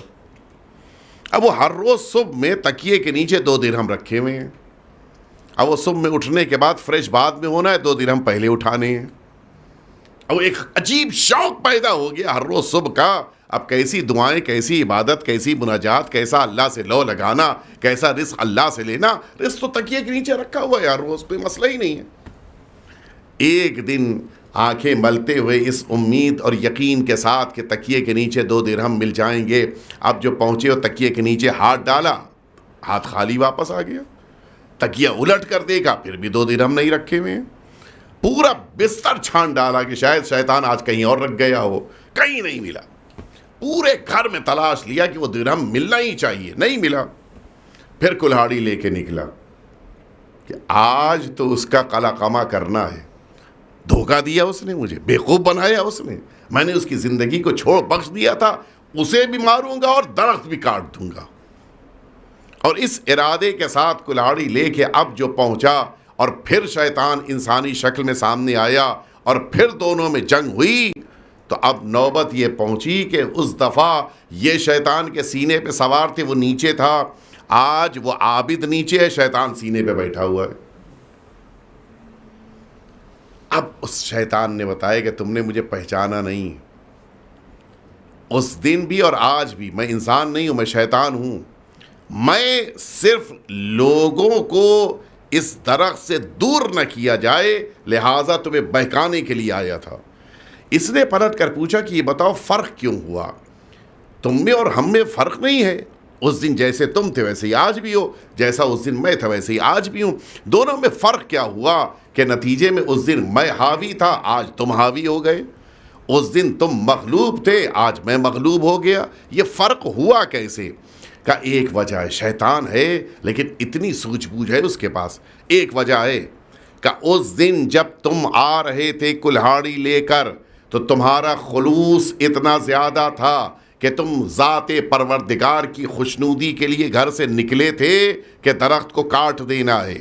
اب وہ ہر روز صبح میں تکیے کے نیچے 2 درہم رکھے ہوئے ہیں. اب وہ صبح میں اٹھنے کے بعد فریش بعد میں ہونا ہے، 2 درہم پہلے اٹھانے ہیں. اور ایک عجیب شوق پیدا ہو گیا ہر روز صبح کا، اب کیسی دعائیں، کیسی عبادت، کیسی مناجات، کیسا اللہ سے لو لگانا، کیسا رزق اللہ سے لینا۔ رزق تو تکیے کے نیچے رکھا ہوا ہے ہر روز، کوئی مسئلہ ہی نہیں ہے۔ ایک دن آنکھیں ملتے ہوئے اس امید اور یقین کے ساتھ کہ تکیے کے نیچے 2 درہم مل جائیں گے، اب جو پہنچے اور تکیے کے نیچے ہاتھ ڈالا، ہاتھ خالی واپس آ گیا۔ تکیہ الٹ کر دے گا، پھر بھی 2 درہم نہیں رکھے ہوئے ہیں۔ پورا بستر چھان ڈالا کہ شاید شیطان آج کہیں اور رکھ گیا ہو، کہیں نہیں ملا۔ پورے گھر میں تلاش لیا کہ وہ درہم ملنا ہی چاہیے، نہیں ملا۔ پھر کلہاڑی لے کے نکلا کہ آج تو اس کا قلا قمع کرنا ہے۔ دھوکہ دیا اس نے، مجھے بیوقوف بنایا اس نے، میں نے اس کی زندگی کو چھوڑ بخش دیا تھا، اسے بھی ماروں گا اور درخت بھی کاٹ دوں گا۔ اور اس ارادے کے ساتھ کلہاڑی لے کے اب جو پہنچا، اور پھر شیطان انسانی شکل میں سامنے آیا اور پھر دونوں میں جنگ ہوئی، تو اب نوبت یہ پہنچی کہ اس دفعہ یہ شیطان کے سینے پہ سوار تھے، وہ نیچے تھا، آج وہ عابد نیچے ہے، شیطان سینے پہ بیٹھا ہوا ہے۔ اب اس شیطان نے بتایا کہ تم نے مجھے پہچانا نہیں، اس دن بھی اور آج بھی میں انسان نہیں ہوں، میں شیطان ہوں۔ میں صرف لوگوں کو اس درخت سے دور نہ کیا جائے، لہٰذا تمہیں بہکانے کے لیے آیا تھا۔ اس نے پلٹ کر پوچھا کہ یہ بتاؤ فرق کیوں ہوا؟ تم میں اور ہم میں فرق نہیں ہے، اس دن جیسے تم تھے ویسے ہی آج بھی ہو، جیسا اس دن میں تھا ویسے ہی آج بھی ہوں۔ دونوں میں فرق کیا ہوا کہ نتیجے میں اس دن میں حاوی تھا، آج تم حاوی ہو گئے۔ اس دن تم مغلوب تھے، آج میں مغلوب ہو گیا۔ یہ فرق ہوا کیسے؟ کا ایک وجہ ہے شیطان ہے، لیکن اتنی سوجھ بوجھ ہے اس کے پاس۔ ایک وجہ ہے کہ اس دن جب تم آ رہے تھے کلہاڑی لے کر، تو تمہارا خلوص اتنا زیادہ تھا کہ تم ذات پروردگار کی خوشنودی کے لیے گھر سے نکلے تھے کہ درخت کو کاٹ دینا ہے۔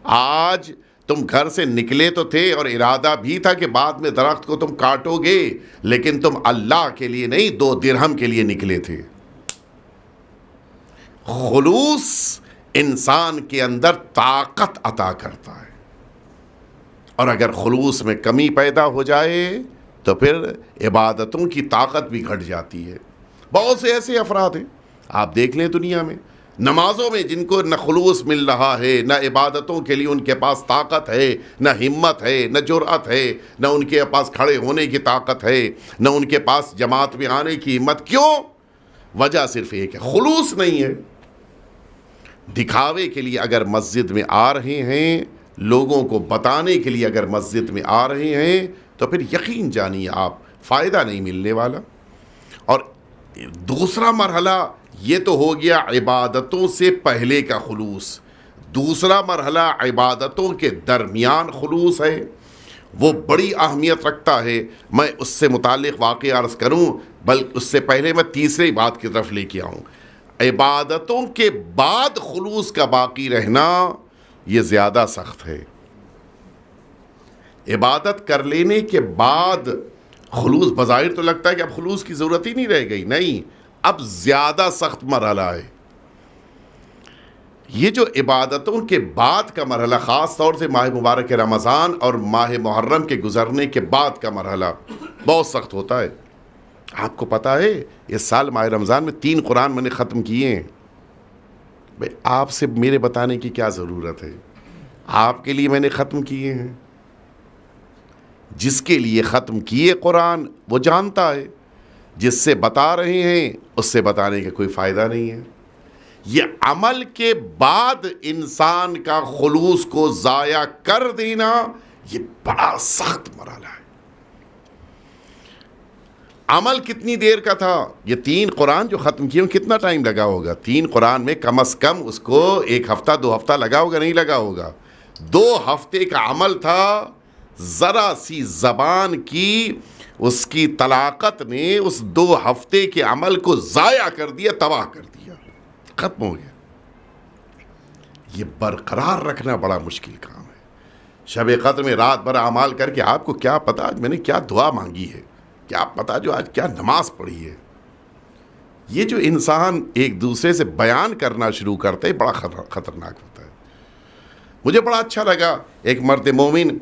آج تم گھر سے نکلے تو تھے اور ارادہ بھی تھا کہ بعد میں درخت کو تم کاٹو گے، لیکن تم اللہ کے لیے نہیں، 2 درہم کے لیے نکلے تھے۔ خلوص انسان کے اندر طاقت عطا کرتا ہے، اور اگر خلوص میں کمی پیدا ہو جائے تو پھر عبادتوں کی طاقت بھی گھٹ جاتی ہے۔ بہت سے ایسے افراد ہیں، آپ دیکھ لیں دنیا میں، نمازوں میں جن کو نہ خلوص مل رہا ہے، نہ عبادتوں کے لیے ان کے پاس طاقت ہے، نہ ہمت ہے، نہ جرأت ہے، نہ ان کے پاس کھڑے ہونے کی طاقت ہے، نہ ان کے پاس جماعت میں آنے کی ہمت۔ کیوں؟ وجہ صرف ایک ہے، خلوص نہیں ہے۔ دکھاوے کے لیے اگر مسجد میں آ رہے ہیں، لوگوں کو بتانے کے لیے اگر مسجد میں آ رہے ہیں، تو پھر یقین جانیے آپ فائدہ نہیں ملنے والا۔ اور دوسرا مرحلہ یہ تو ہو گیا عبادتوں سے پہلے کا خلوص۔ دوسرا مرحلہ عبادتوں کے درمیان خلوص ہے، وہ بڑی اہمیت رکھتا ہے۔ میں اس سے متعلق واقعہ عرض کروں، بلکہ اس سے پہلے میں تیسری بات کی طرف لے کے آؤں۔ عبادتوں کے بعد خلوص کا باقی رہنا یہ زیادہ سخت ہے۔ عبادت کر لینے کے بعد خلوص بظاہر تو لگتا ہے کہ اب خلوص کی ضرورت ہی نہیں رہ گئی، نہیں، اب زیادہ سخت مرحلہ ہے۔ یہ جو عبادتوں کے بعد کا مرحلہ، خاص طور سے ماہ مبارک رمضان اور ماہ محرم کے گزرنے کے بعد کا مرحلہ بہت سخت ہوتا ہے۔ آپ کو پتا ہے اس سال ماہ رمضان میں 3 قرآن میں نے ختم کیے ہیں۔ بھائی آپ سے میرے بتانے کی کیا ضرورت ہے، آپ کے لیے میں نے ختم کیے ہیں۔ جس کے لیے ختم کیے قرآن وہ جانتا ہے، جس سے بتا رہے ہیں اس سے بتانے کا کوئی فائدہ نہیں ہے۔ یہ عمل کے بعد انسان کا خلوص کو ضائع کر دینا یہ بڑا سخت مرحلہ ہے۔ عمل کتنی دیر کا تھا؟ یہ 3 قرآن جو ختم کیے کتنا ٹائم لگا ہوگا؟ 3 قرآن میں کم از کم اس کو 1 ہفتہ 2 ہفتہ لگا ہوگا، نہیں لگا ہوگا۔ 2 ہفتے کا عمل تھا، ذرا سی زبان کی اس کی طلاقت نے اس 2 ہفتے کے عمل کو ضائع کر دیا، تباہ کر دیا، ختم ہو گیا۔ یہ برقرار رکھنا بڑا مشکل کام ہے۔ شب قدر میں رات بھر اعمال کر کے آپ کو کیا پتا آج میں نے کیا دعا مانگی ہے، کیا پتا جو آج کیا نماز پڑھی ہے۔ یہ جو انسان ایک دوسرے سے بیان کرنا شروع کرتا ہے بڑا خطرناک ہوتا ہے۔ مجھے بڑا اچھا لگا، ایک مرد مومن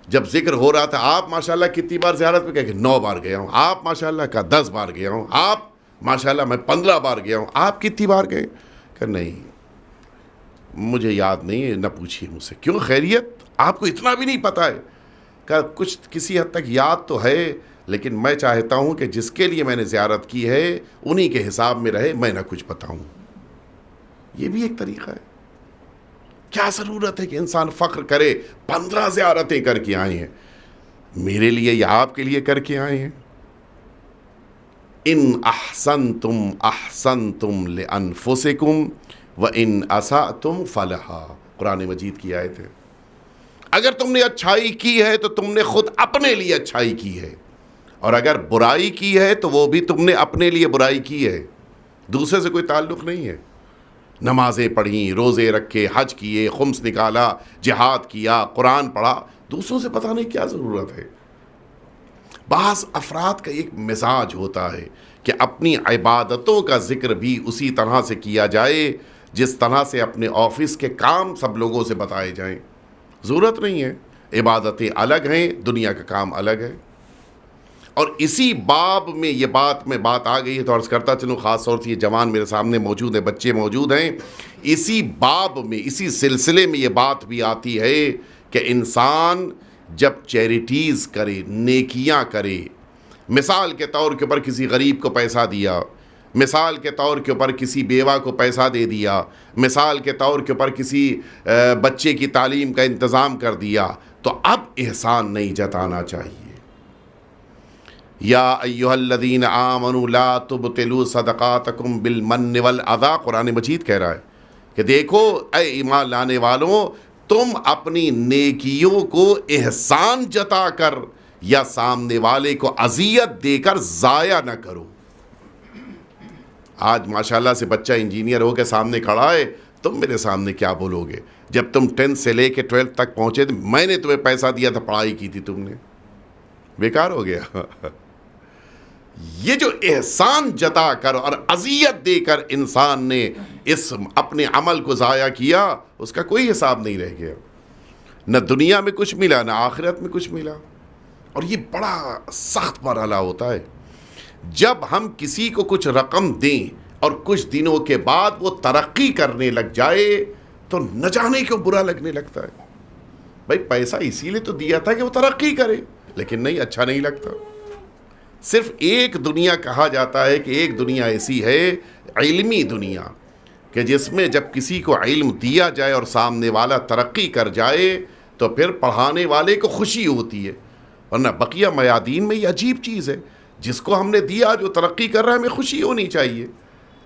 جب ذکر ہو رہا تھا آپ ماشاءاللہ کتنی بار زیارت پہ کہ 9 بار گیا ہوں، آپ ماشاءاللہ کا 10 بار گیا ہوں، آپ ماشاءاللہ میں 15 بار گیا ہوں، آپ کتنی بار گئے؟ کہ نہیں مجھے یاد نہیں ہے، نہ پوچھیے مجھ سے، کیوں خیریت؟ آپ کو اتنا بھی نہیں پتہ ہے؟ کہ کچھ کسی حد تک یاد تو ہے، لیکن میں چاہتا ہوں کہ جس کے لیے میں نے زیارت کی ہے انہی کے حساب میں رہے، میں نہ کچھ بتاؤں۔ یہ بھی ایک طریقہ ہے۔ کیا ضرورت ہے کہ انسان فخر کرے 15 زیارتیں کر کے آئے ہیں، میرے لیے یا آپ کے لیے کر کے آئے ہیں؟ ان احسنتم احسنتم لانفسکم وان اسأتم فلہا، قرآن مجید کی آیت ہے۔ اگر تم نے اچھائی کی ہے تو تم نے خود اپنے لیے اچھائی کی ہے، اور اگر برائی کی ہے تو وہ بھی تم نے اپنے لیے برائی کی ہے، دوسرے سے کوئی تعلق نہیں ہے۔ نمازیں پڑھیں، روزے رکھے، حج کیے، خمس نکالا، جہاد کیا، قرآن پڑھا، دوسروں سے پتہ نہیں کیا ضرورت ہے۔ بعض افراد کا ایک مزاج ہوتا ہے کہ اپنی عبادتوں کا ذکر بھی اسی طرح سے کیا جائے جس طرح سے اپنے آفس کے کام سب لوگوں سے بتائے جائیں۔ ضرورت نہیں ہے، عبادتیں الگ ہیں، دنیا کا کام الگ ہے۔ اور اسی باب میں یہ بات آ گئی ہے تو عرض کرتا چلوں، خاص طور سے یہ جوان میرے سامنے موجود ہیں، بچے موجود ہیں، اسی باب میں، اسی سلسلے میں یہ بات بھی آتی ہے کہ انسان جب چیریٹیز کرے، نیکیاں کرے، مثال کے طور کے اوپر کسی غریب کو پیسہ دیا، مثال کے طور کے اوپر کسی بیوہ کو پیسہ دے دیا، مثال کے طور کے اوپر کسی بچے کی تعلیم کا انتظام کر دیا، تو اب احسان نہیں جتانا چاہیے۔ یا ایھا الذین آمنوا لا تبطلوا صدقاتکم بالمن والاذی، قرآن مجید کہہ رہا ہے کہ دیکھو اے ایمان لانے والوں، تم اپنی نیکیوں کو احسان جتا کر یا سامنے والے کو اذیت دے کر ضائع نہ کرو۔ آج ماشاءاللہ سے بچہ انجینئر ہو کے سامنے کھڑا ہے، تم میرے سامنے کیا بولو گے؟ جب تم 10 سے لے کے 12 تک پہنچے تو میں نے تمہیں پیسہ دیا تھا، پڑھائی کی تھی تم نے، بیکار ہو گیا۔ یہ جو احسان جتا کر اور اذیت دے کر انسان نے اس اپنے عمل کو ضائع کیا، اس کا کوئی حساب نہیں رہ گیا، نہ دنیا میں کچھ ملا نہ آخرت میں کچھ ملا۔ اور یہ بڑا سخت مرحلہ ہوتا ہے جب ہم کسی کو کچھ رقم دیں اور کچھ دنوں کے بعد وہ ترقی کرنے لگ جائے تو نہ جانے کیوں برا لگنے لگتا ہے۔ بھائی پیسہ اسی لیے تو دیا تھا کہ وہ ترقی کرے، لیکن نہیں، اچھا نہیں لگتا۔ صرف ایک دنیا کہا جاتا ہے کہ ایک دنیا ایسی ہے، علمی دنیا، کہ جس میں جب کسی کو علم دیا جائے اور سامنے والا ترقی کر جائے تو پھر پڑھانے والے کو خوشی ہوتی ہے، ورنہ بقیہ میادین میں یہ عجیب چیز ہے، جس کو ہم نے دیا جو ترقی کر رہا ہے ہمیں خوشی ہونی چاہیے،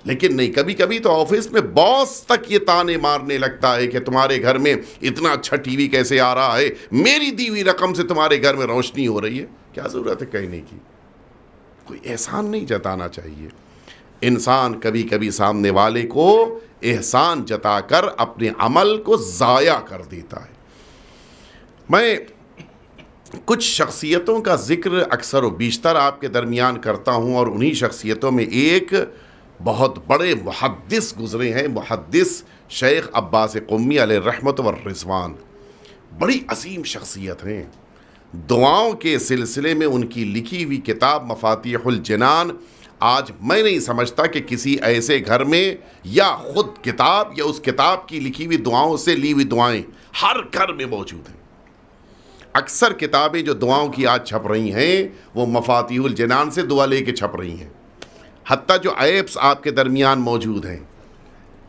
لیکن نہیں، کبھی کبھی تو آفس میں باس تک یہ تانے مارنے لگتا ہے کہ تمہارے گھر میں اتنا اچھا ٹی وی کیسے آ رہا ہے، میری دی ہوئی رقم سے تمہارے گھر میں روشنی ہو رہی ہے۔ کیا ضرورت ہے کہنے کی؟ کوئی احسان نہیں جتانا چاہیے۔ انسان کبھی کبھی سامنے والے کو احسان جتا کر اپنے عمل کو ضائع کر دیتا ہے۔ میں کچھ شخصیتوں کا ذکر اکثر و بیشتر آپ کے درمیان کرتا ہوں، اور انہی شخصیتوں میں ایک بہت بڑے محدث گزرے ہیں، محدث شیخ عباس قمی علیہ الرحمت والرضوان، بڑی عظیم شخصیت ہیں۔ دعاؤں کے سلسلے میں ان کی لکھی ہوئی کتاب مفاتیح الجنان، آج میں نہیں سمجھتا کہ کسی ایسے گھر میں یا خود کتاب یا اس کتاب کی لکھی ہوئی دعاؤں سے لی ہوئی دعائیں ہر گھر میں موجود ہیں۔ اکثر کتابیں جو دعاؤں کی آج چھپ رہی ہیں وہ مفاتیح الجنان سے دعا لے کے چھپ رہی ہیں، حتیٰ جو ایپس آپ کے درمیان موجود ہیں،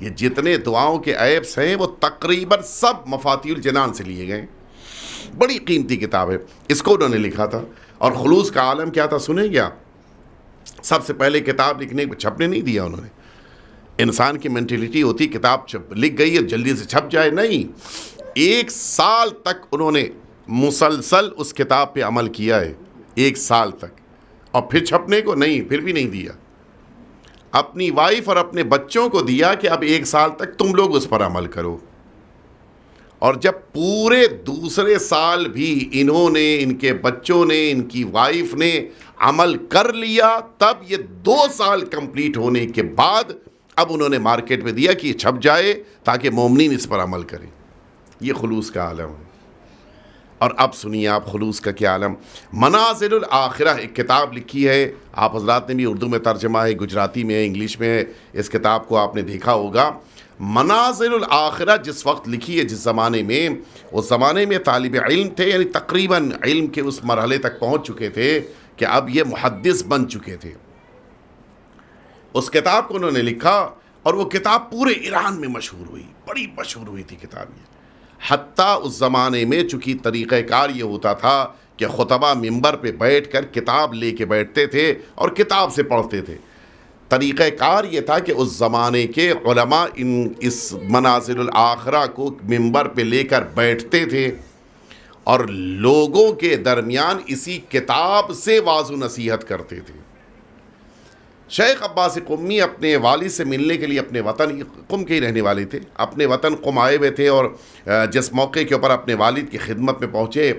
یہ جتنے دعاؤں کے ایپس ہیں وہ تقریباً سب مفاتیح الجنان سے لیے گئے۔ بڑی قیمتی کتاب ہے، اس کو انہوں نے لکھا تھا۔ اور خلوص کا عالم کیا تھا سنیں گیا؟ سب سے پہلے کتاب لکھنے چھپنے نہیں دیا انہوں نے۔ انسان کی مینٹلٹی ہوتی کتاب لکھ گئی ہے جلدی سے چھپ جائے، نہیں، 1 سال تک انہوں نے مسلسل اس کتاب پہ عمل کیا ہے، 1 سال تک، اور پھر چھپنے کو نہیں، پھر بھی نہیں دیا۔ اپنی وائف اور اپنے بچوں کو دیا کہ اب 1 سال تک تم لوگ اس پر عمل کرو، اور جب پورے دوسرے سال بھی انہوں نے، ان کے بچوں نے، ان کی وائف نے عمل کر لیا، تب یہ 2 سال کمپلیٹ ہونے کے بعد اب انہوں نے مارکیٹ میں دیا کہ یہ چھپ جائے تاکہ مومنین اس پر عمل کریں۔ یہ خلوص کا عالم ہے۔ اور اب سنیے آپ خلوص کا کیا عالم. منازل الآخرہ ایک کتاب لکھی ہے, آپ حضرات نے بھی اردو میں ترجمہ ہے, گجراتی میں ہے, انگلش میں ہے, اس کتاب کو آپ نے دیکھا ہوگا. منازل الآخرہ جس وقت لکھی ہے, جس زمانے میں, اس زمانے میں طالب علم تھے, یعنی تقریباً علم کے اس مرحلے تک پہنچ چکے تھے کہ اب یہ محدث بن چکے تھے. اس کتاب کو انہوں نے لکھا اور وہ کتاب پورے ایران میں مشہور ہوئی, بڑی مشہور ہوئی تھی کتاب یہ. حتیٰ اس زمانے میں چونکہ طریقہ کار یہ ہوتا تھا کہ خطبہ منبر پہ بیٹھ کر کتاب لے کے بیٹھتے تھے اور کتاب سے پڑھتے تھے. طریقہ کار یہ تھا کہ اس زمانے کے علماء اس منازل الآخرہ کو منبر پہ لے کر بیٹھتے تھے اور لوگوں کے درمیان اسی کتاب سے واعظ و نصیحت کرتے تھے. شیخ عباس قمی اپنے والد سے ملنے کے لیے اپنے وطن قم کے ہی رہنے والے تھے, اپنے وطن قم آئے ہوئے تھے, اور جس موقع کے اوپر اپنے والد کی خدمت میں پہنچے,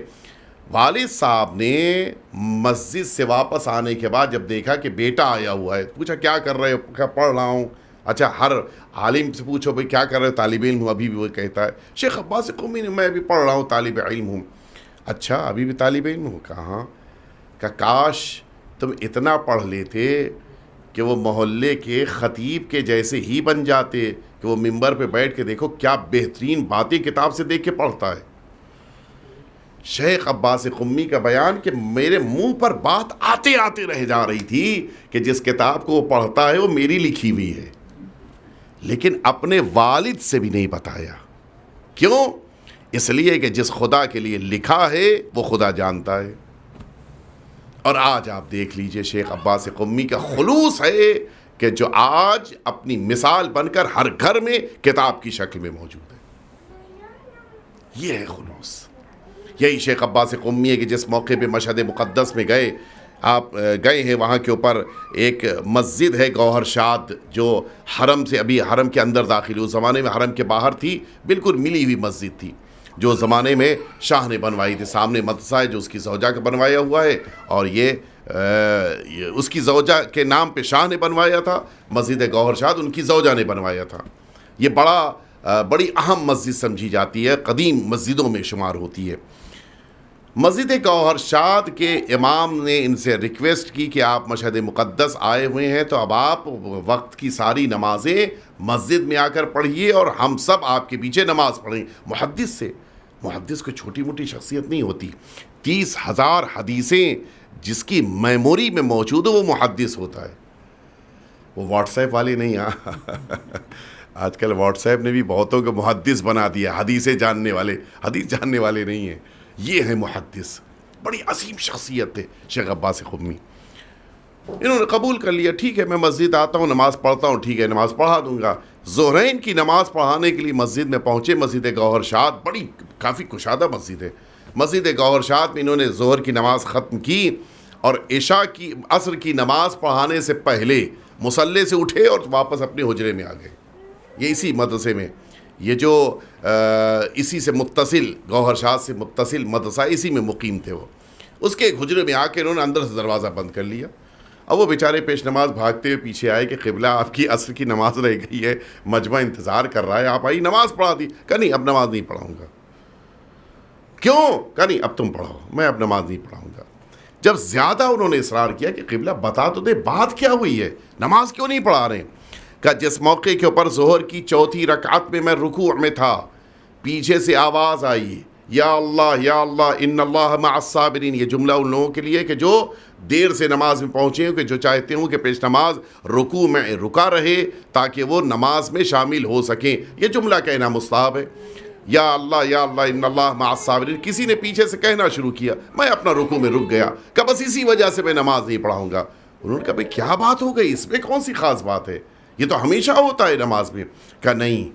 والد صاحب نے مسجد سے واپس آنے کے بعد جب دیکھا کہ بیٹا آیا ہوا ہے, پوچھا کیا کر رہے ہو؟ کیا پڑھ رہا ہوں. اچھا, ہر عالم سے پوچھو بھائی کیا کر رہے ہو؟ طالب علم ہوں. ابھی بھی وہ کہتا ہے شیخ عباس قمی نے, میں ابھی پڑھ رہا ہوں, طالب علم ہوں. اچھا, ابھی بھی طالب علم ہوں؟ کہاں. کہ کاش تم اتنا پڑھ لیتے کہ وہ محلے کے خطیب کے جیسے ہی بن جاتے کہ وہ منبر پہ بیٹھ کے دیکھو کیا بہترین باتیں کتاب سے دیکھ کے پڑھتا ہے. شیخ عباس قمی کا بیان کہ میرے منہ پر بات آتے آتے رہ جا رہی تھی کہ جس کتاب کو وہ پڑھتا ہے وہ میری لکھی ہوئی ہے, لیکن اپنے والد سے بھی نہیں بتایا. کیوں؟ اس لیے کہ جس خدا کے لیے لکھا ہے وہ خدا جانتا ہے. اور آج آپ دیکھ لیجئے شیخ عباس قمی کا خلوص ہے کہ جو آج اپنی مثال بن کر ہر گھر میں کتاب کی شکل میں موجود ہے. یہ ہے خلوص. یہی شیخ عباس قمی ہے کہ جس موقع پہ مشہد مقدس میں گئے, آپ گئے ہیں, وہاں کے اوپر ایک مسجد ہے گوہر شاد جو حرم سے, ابھی حرم کے اندر داخل ہوئی, اس زمانے میں حرم کے باہر تھی, بالکل ملی ہوئی مسجد تھی جو زمانے میں شاہ نے بنوائی تھی. سامنے مدرسہ ہے جو اس کی زوجہ کا بنوایا ہوا ہے, اور یہ اس کی زوجہ کے نام پہ شاہ نے بنوایا تھا. مسجد گوہر شاد ان کی زوجہ نے بنوایا تھا. یہ بڑی اہم مسجد سمجھی جاتی ہے, قدیم مسجدوں میں شمار ہوتی ہے. مسجد گوہر شاد کے امام نے ان سے ریکویسٹ کی کہ آپ مشہد مقدس آئے ہوئے ہیں تو اب آپ وقت کی ساری نمازیں مسجد میں آ کر پڑھیے اور ہم سب آپ کے پیچھے نماز پڑھیں. محدث کو چھوٹی موٹی شخصیت نہیں ہوتی. 30,000 حدیثیں جس کی میموری میں موجود ہو وہ محدث ہوتا ہے. وہ واٹس ایپ والے نہیں. آج کل واٹس ایپ نے بھی بہتوں کو محدث بنا دیا, حدیثیں جاننے والے, حدیث جاننے والے نہیں ہیں. یہ ہے محدث. بڑی عظیم شخصیت ہے شیخ عباس قمی. انہوں نے قبول کر لیا, ٹھیک ہے میں مسجد آتا ہوں, نماز پڑھتا ہوں, ٹھیک ہے نماز پڑھا دوں گا. ظہرین کی نماز پڑھانے کے لیے مسجد میں پہنچے. مسجد گوہر شاد بڑی کافی کشادہ مسجد ہے. مسجد گوہر شاد میں انہوں نے ظہر کی نماز ختم کی اور عشاء کی, عصر کی نماز پڑھانے سے پہلے مصلی سے اٹھے اور واپس اپنے حجرے میں آ گئے. یہ اسی مدرسے میں, یہ جو اسی سے متصل, گوہر شاد سے متصل مدرسہ, اسی میں مقیم تھے وہ. اس کے حجرے میں آ کے انہوں نے اندر سے دروازہ بند کر لیا. اب وہ بیچارے پیش نماز بھاگتے ہوئے پیچھے آئے کہ قبلہ آپ کی عصر کی نماز رہ گئی ہے, مجمع انتظار کر رہا ہے, آپ آئی نماز پڑھا دی. کہا نہیں اب نماز نہیں پڑھاؤں گا. کیوں؟ کہا نہیں اب تم پڑھو, میں اب نماز نہیں پڑھاؤں گا. جب زیادہ انہوں نے اصرار کیا کہ قبلہ بتا تو دے بات کیا ہوئی ہے, نماز کیوں نہیں پڑھا رہے؟ کہ جس موقع کے اوپر ظہر کی چوتھی رکعت میں رکوع میں تھا, پیچھے سے آواز آئی یا اللہ ان اللہ مع الصابرین. یہ جملہ ان لوگوں کے لیے کہ جو دیر سے نماز میں پہنچے ہوں, کہ جو چاہتے ہوں کہ پیش نماز رکوع میں رکا رہے تاکہ وہ نماز میں شامل ہو سکیں. یہ جملہ کہنا مستحب ہے. یا اللہ ان اللہ مع الصابرین. کسی نے پیچھے سے کہنا شروع کیا, میں اپنا رکوع میں رک گیا, کہ بس اسی وجہ سے میں نماز نہیں پڑھاؤں گا. انہوں نے کہا بھئی کیا بات ہو گئی, اس میں کون سی خاص بات ہے, یہ تو ہمیشہ ہوتا ہے نماز میں. کہا نہیں,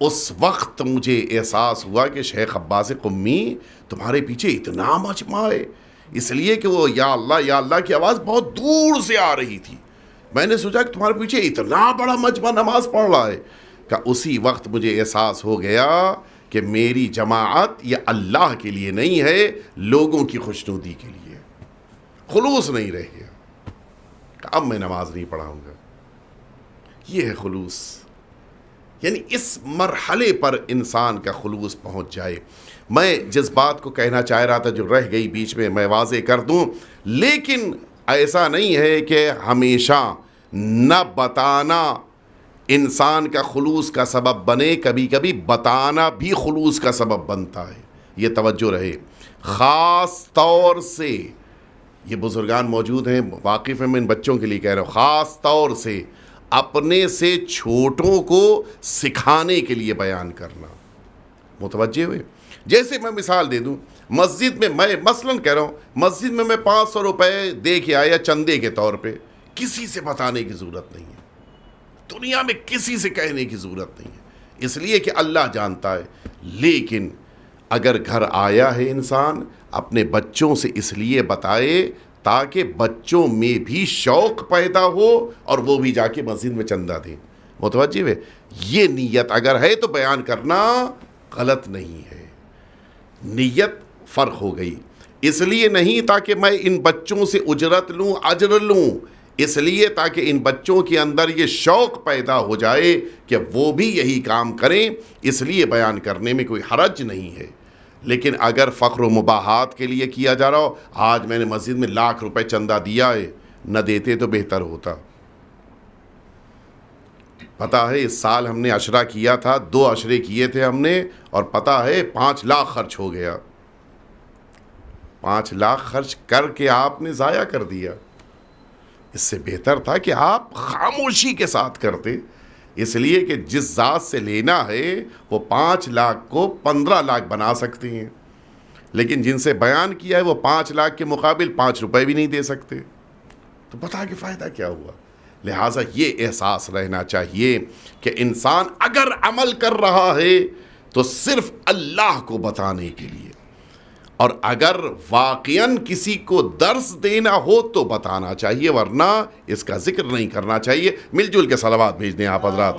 اس وقت مجھے احساس ہوا کہ شیخ عباس قمی تمہارے پیچھے اتنا مجمع ہے, اس لیے کہ وہ یا اللہ کی آواز بہت دور سے آ رہی تھی. میں نے سوچا کہ تمہارے پیچھے اتنا بڑا مجمع نماز پڑھ رہا ہے. کہ اسی وقت مجھے احساس ہو گیا کہ میری جماعت یہ اللہ کے لیے نہیں ہے, لوگوں کی خوشنودی کے لیے. خلوص نہیں رہ گیا. اب میں نماز نہیں پڑھاؤں گا. یہ ہے خلوص. یعنی اس مرحلے پر انسان کا خلوص پہنچ جائے. میں جس بات کو کہنا چاہ رہا تھا جو رہ گئی بیچ میں واضح کر دوں، لیکن ایسا نہیں ہے کہ ہمیشہ نہ بتانا انسان کا خلوص کا سبب بنے، کبھی کبھی بتانا بھی خلوص کا سبب بنتا ہے، یہ توجہ رہے۔ خاص طور سے یہ بزرگان موجود ہیں، واقف ہیں، میں ان بچوں کے لیے کہہ رہا ہوں، خاص طور سے اپنے سے چھوٹوں کو سکھانے کے لیے بیان کرنا۔ متوجہ ہوئے؟ جیسے میں مثال دے دوں، مسجد میں میں مثلاً کہہ رہا ہوں، مسجد میں 500 روپے دے کے آیا چندے کے طور پہ، کسی سے بتانے کی ضرورت نہیں ہے، دنیا میں کسی سے کہنے کی ضرورت نہیں ہے، اس لیے کہ اللہ جانتا ہے۔ لیکن اگر گھر آیا ہے انسان، اپنے بچوں سے اس لیے بتائے تاکہ بچوں میں بھی شوق پیدا ہو اور وہ بھی جا کے مسجد میں چندہ دیں۔ متوجہ ہے؟ یہ نیت اگر ہے تو بیان کرنا غلط نہیں ہے، نیت فرق ہو گئی۔ اس لیے نہیں تاکہ میں ان بچوں سے اجرت لوں، اجر لوں، اس لیے تاکہ ان بچوں کے اندر یہ شوق پیدا ہو جائے کہ وہ بھی یہی کام کریں، اس لیے بیان کرنے میں کوئی حرج نہیں ہے۔ لیکن اگر فخر و مباحات کے لیے کیا جا رہا ہو، آج میں نے مسجد میں 1,00,000 روپے چندہ دیا ہے، نہ دیتے تو بہتر ہوتا۔ پتہ ہے اس سال ہم نے عشرہ کیا تھا، 2 عشرے کیے تھے ہم نے، اور پتہ ہے 5,00,000 خرچ ہو گیا۔ 5,00,000 خرچ کر کے آپ نے ضائع کر دیا۔ اس سے بہتر تھا کہ آپ خاموشی کے ساتھ کرتے، اس لیے کہ جس ذات سے لینا ہے وہ 5,00,000 کو 15,00,000 بنا سکتے ہیں، لیکن جن سے بیان کیا ہے وہ 5,00,000 کے مقابل 5 روپے بھی نہیں دے سکتے، تو بتا کے فائدہ کیا ہوا؟ لہٰذا یہ احساس رہنا چاہیے کہ انسان اگر عمل کر رہا ہے تو صرف اللہ کو بتانے کے لیے، اور اگر واقعاً کسی کو درس دینا ہو تو بتانا چاہیے، ورنہ اس کا ذکر نہیں کرنا چاہیے۔ مل جل کے صلوات بھیج دیں آپ حضرات۔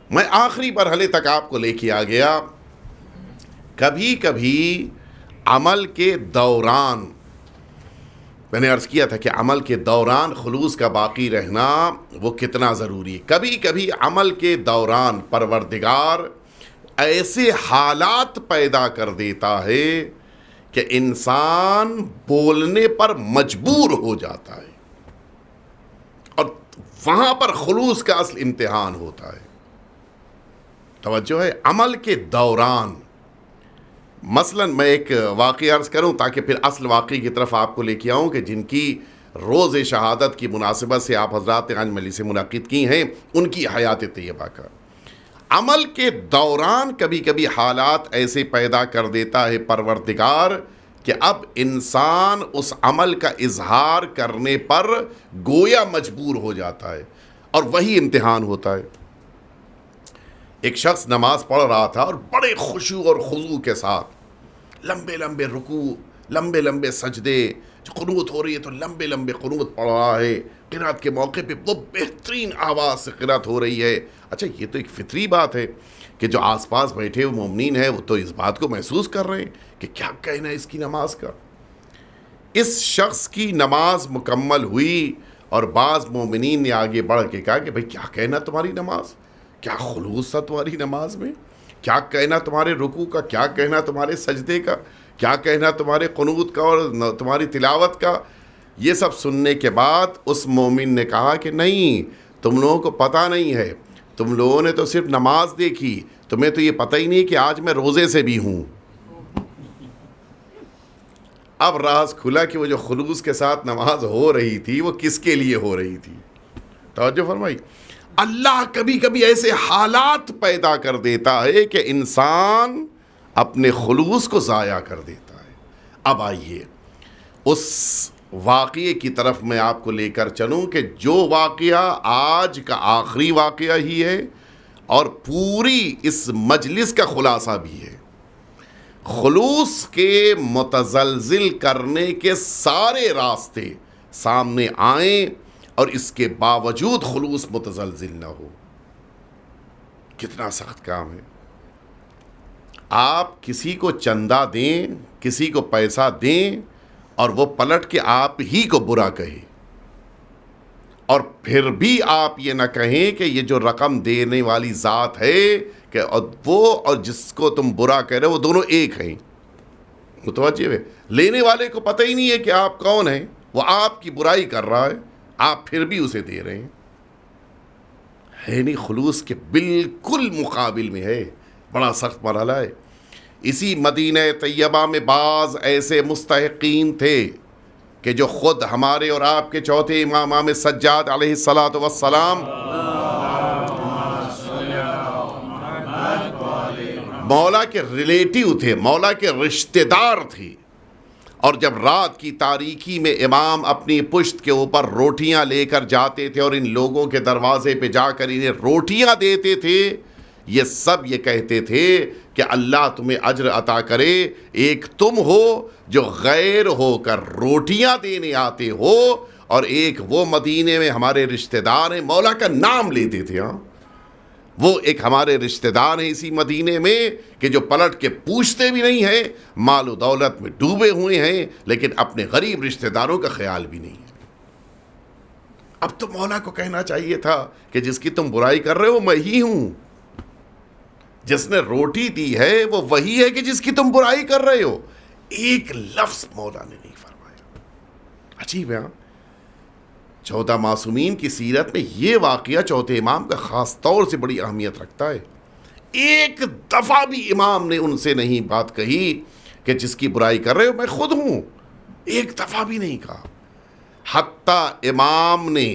میں آخری مرحلے تک آپ کو لے کے آ گیا۔ کبھی کبھی عمل کے دوران، میں نے عرض کیا تھا کہ عمل کے دوران خلوص کا باقی رہنا وہ کتنا ضروری ہے۔ کبھی کبھی عمل کے دوران پروردگار ایسے حالات پیدا کر دیتا ہے کہ انسان بولنے پر مجبور ہو جاتا ہے، اور وہاں پر خلوص کا اصل امتحان ہوتا ہے۔ توجہ ہے؟ عمل کے دوران مثلاً میں ایک واقعہ عرض کروں تاکہ پھر اصل واقعی کی طرف آپ کو لے کے آؤں کہ جن کی روز شہادت کی مناسبت سے آپ حضرات نے آج مجلس منعقد کی ہیں، ان کی حیات طیبہ کا عمل کے دوران کبھی کبھی حالات ایسے پیدا کر دیتا ہے پروردگار کہ اب انسان اس عمل کا اظہار کرنے پر گویا مجبور ہو جاتا ہے، اور وہی امتحان ہوتا ہے۔ ایک شخص نماز پڑھ رہا تھا اور بڑے خشوع اور خضوع کے ساتھ لمبے لمبے رکوع، لمبے لمبے سجدے، جو قنوت ہو رہی ہے تو لمبے لمبے قنوت پڑھ رہا ہے، قرات کے موقع پہ وہ بہترین آواز سے قرات ہو رہی ہے۔ اچھا، یہ تو ایک فطری بات ہے کہ جو آس پاس بیٹھے ہوئے مومنین ہیں وہ تو اس بات کو محسوس کر رہے ہیں کہ کیا کہنا ہے اس کی نماز کا۔ اس شخص کی نماز مکمل ہوئی اور بعض مومنین نے آگے بڑھ کے کہا کہ بھئی کیا کہنا تمہاری نماز، کیا خلوص تھا تمہاری نماز میں، کیا کہنا تمہارے رکوع کا، کیا کہنا تمہارے سجدے کا، کیا کہنا تمہارے قنوت کا اور تمہاری تلاوت کا۔ یہ سب سننے کے بعد اس مومن نے کہا کہ نہیں، تم لوگوں کو پتہ نہیں ہے، تم لوگوں نے تو صرف نماز دیکھی، تمہیں تو یہ پتہ ہی نہیں کہ آج میں روزے سے بھی ہوں۔ اب راز کھلا کہ وہ جو خلوص کے ساتھ نماز ہو رہی تھی وہ کس کے لیے ہو رہی تھی۔ توجہ فرمائی۔ اللہ کبھی کبھی ایسے حالات پیدا کر دیتا ہے کہ انسان اپنے خلوص کو ضائع کر دیتا ہے۔ اب آئیے اس واقعے کی طرف میں آپ کو لے کر چلوں کہ جو واقعہ آج کا آخری واقعہ ہی ہے اور پوری اس مجلس کا خلاصہ بھی ہے۔ خلوص کے متزلزل کرنے کے سارے راستے سامنے آئیں اور اس کے باوجود خلوص متزلزل نہ ہو، کتنا سخت کام ہے۔ آپ کسی کو چندہ دیں، کسی کو پیسہ دیں اور وہ پلٹ کے آپ ہی کو برا کہے، اور پھر بھی آپ یہ نہ کہیں کہ یہ جو رقم دینے والی ذات ہے کہ وہ اور جس کو تم برا کہہ رہے ہو وہ دونوں ایک ہیں. متوجہ ہے؟ لینے والے کو پتہ ہی نہیں ہے کہ آپ کون ہیں، وہ آپ کی برائی کر رہا ہے، آپ پھر بھی اسے دے رہے ہیں. ہے نہیں، خلوص کے بالکل مقابل میں ہے. بڑا سخت مرحلہ ہے. اسی مدینہ طیبہ میں بعض ایسے مستحقین تھے کہ جو خود ہمارے اور آپ کے چوتھے امام سجاد علیہ السلام مولا کے ریلیٹیو تھے، مولا کے رشتہ دار تھے. اور جب رات کی تاریکی میں امام اپنی پشت کے اوپر روٹیاں لے کر جاتے تھے اور ان لوگوں کے دروازے پہ جا کر انہیں روٹیاں دیتے تھے، یہ سب یہ کہتے تھے کہ اللہ تمہیں اجر عطا کرے، ایک تم ہو جو غیر ہو کر روٹیاں دینے آتے ہو، اور ایک وہ مدینے میں ہمارے رشتہ دار ہیں. مولا کا نام لیتے تھے. ہاں، وہ ایک ہمارے رشتہ دار ہیں اسی مدینے میں کہ جو پلٹ کے پوچھتے بھی نہیں ہیں، مال و دولت میں ڈوبے ہوئے ہیں، لیکن اپنے غریب رشتہ داروں کا خیال بھی نہیں ہے. اب تو مولا کو کہنا چاہیے تھا کہ جس کی تم برائی کر رہے ہو میں ہی ہوں. جس نے روٹی دی ہے وہ وہی ہے کہ جس کی تم برائی کر رہے ہو. ایک لفظ مولا نے نہیں فرمایا. عجیب ہے. 14 معصومین کی سیرت میں یہ واقعہ چوتھے امام کا خاص طور سے بڑی اہمیت رکھتا ہے. ایک دفعہ بھی امام نے ان سے نہیں بات کہی کہ جس کی برائی کر رہے ہو میں خود ہوں. ایک دفعہ بھی نہیں کہا. حتیٰ امام نے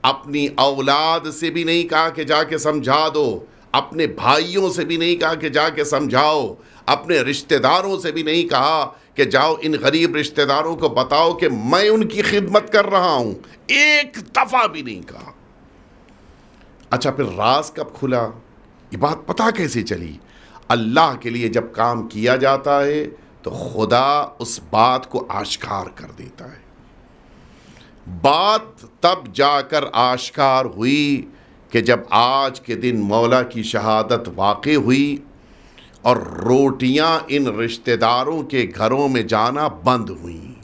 اپنی اولاد سے بھی نہیں کہا کہ جا کے سمجھا دو، اپنے بھائیوں سے بھی نہیں کہا کہ جا کے سمجھاؤ، اپنے رشتہ داروں سے بھی نہیں کہا کہ جاؤ ان غریب رشتہ داروں کو بتاؤ کہ میں ان کی خدمت کر رہا ہوں. ایک دفعہ بھی نہیں کہا. اچھا پھر راز کب کھلا؟ یہ بات پتہ کیسے چلی؟ اللہ کے لیے جب کام کیا جاتا ہے تو خدا اس بات کو آشکار کر دیتا ہے. بات تب جا کر آشکار ہوئی کہ جب آج کے دن مولا کی شہادت واقع ہوئی اور روٹیاں ان رشتہ داروں کے گھروں میں جانا بند ہوئیں.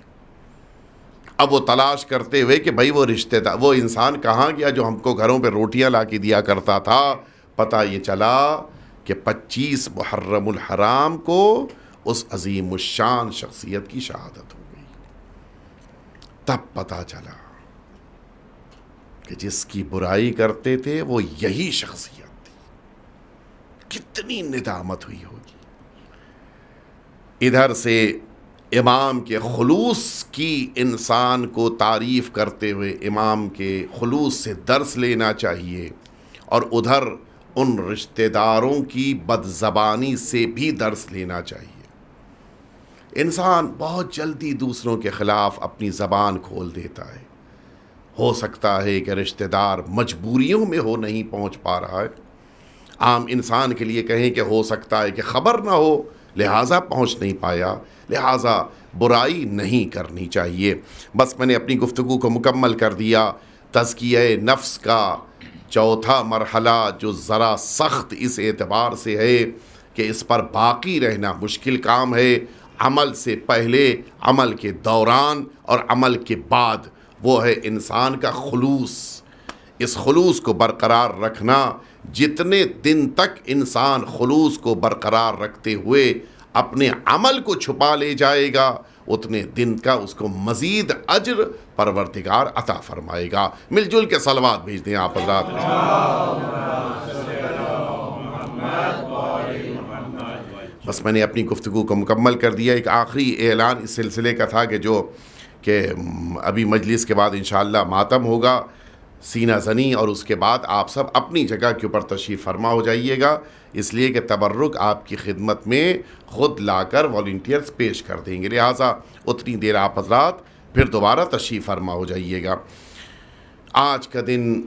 اب وہ تلاش کرتے ہوئے کہ بھائی وہ رشتہ دار، وہ انسان کہاں گیا جو ہم کو گھروں پہ روٹیاں لا کے دیا کرتا تھا. پتہ یہ چلا کہ 25 محرم الحرام کو اس عظیم الشان شخصیت کی شہادت ہو گئی. تب پتہ چلا کہ جس کی برائی کرتے تھے وہ یہی شخصیت تھی. کتنی ندامت ہوئی ہوگی. ادھر سے امام کے خلوص کی انسان کو تعریف کرتے ہوئے امام کے خلوص سے درس لینا چاہیے، اور ادھر ان رشتہ داروں کی بد زبانی سے بھی درس لینا چاہیے. انسان بہت جلدی دوسروں کے خلاف اپنی زبان کھول دیتا ہے. ہو سکتا ہے کہ رشتہ دار مجبوریوں میں ہو نہیں پہنچ پا رہا ہے. عام انسان کے لیے کہیں کہ ہو سکتا ہے کہ خبر نہ ہو لہٰذا پہنچ نہیں پایا، لہٰذا برائی نہیں کرنی چاہیے. بس میں نے اپنی گفتگو کو مکمل کر دیا. تزکیہ نفس کا چوتھا مرحلہ جو ذرا سخت اس اعتبار سے ہے کہ اس پر باقی رہنا مشکل کام ہے. عمل سے پہلے، عمل کے دوران اور عمل کے بعد، وہ ہے انسان کا خلوص. اس خلوص کو برقرار رکھنا. جتنے دن تک انسان خلوص کو برقرار رکھتے ہوئے اپنے عمل کو چھپا لے جائے گا، اتنے دن کا اس کو مزید اجر پروردگار عطا فرمائے گا. مل جل کے صلوات بھیج دیں آپ حضرات. بس میں نے اپنی گفتگو کو مکمل کر دیا. ایک آخری اعلان اس سلسلے کا تھا کہ ابھی مجلس کے بعد انشاءاللہ ماتم ہوگا سینہ زنی، اور اس کے بعد آپ سب اپنی جگہ کے اوپر تشریف فرما ہو جائیے گا، اس لیے کہ تبرک آپ کی خدمت میں خود لا کر والنٹیئرز پیش کر دیں گے. لہٰذا اتنی دیر آپ حضرات پھر دوبارہ تشریف فرما ہو جائیے گا. آج کا دن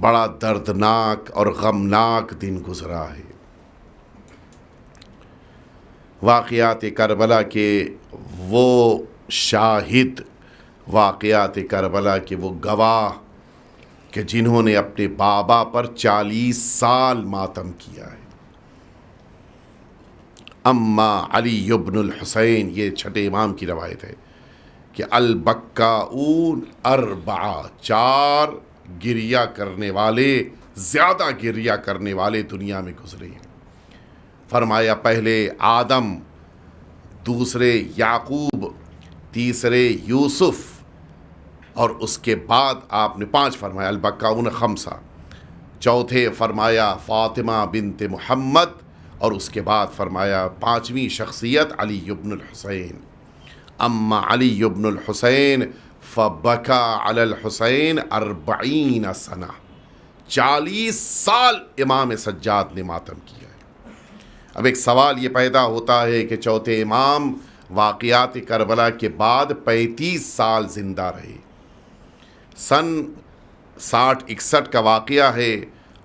بڑا دردناک اور غمناک دن گزرا ہے. واقعات کربلا کے وہ شاہد، واقعات کربلا کے وہ گواہ کہ جنہوں نے اپنے بابا پر 40 سال ماتم کیا ہے. اما علی ابن الحسین، یہ چھٹے امام کی روایت ہے کہ البکاؤن اربعہ، 4 گریہ کرنے والے، زیادہ گریہ کرنے والے دنیا میں گزرے ہیں۔ فرمایا پہلے آدم، دوسرے یعقوب، تیسرے یوسف، اور اس کے بعد آپ نے 5 فرمایا البکاؤن 5، چوتھے فرمایا فاطمہ بنت محمد، اور اس کے بعد فرمایا 5ویں شخصیت علی ابن الحسین۔ اما علی ابن الحسین فبکا علی الحسین 40 سنہ، 40 سال امام سجاد نے ماتم کیا ہے۔ اب ایک سوال یہ پیدا ہوتا ہے کہ چوتھے امام واقعات کربلا کے بعد 35 سال زندہ رہے، سن 60-61 کا واقعہ ہے،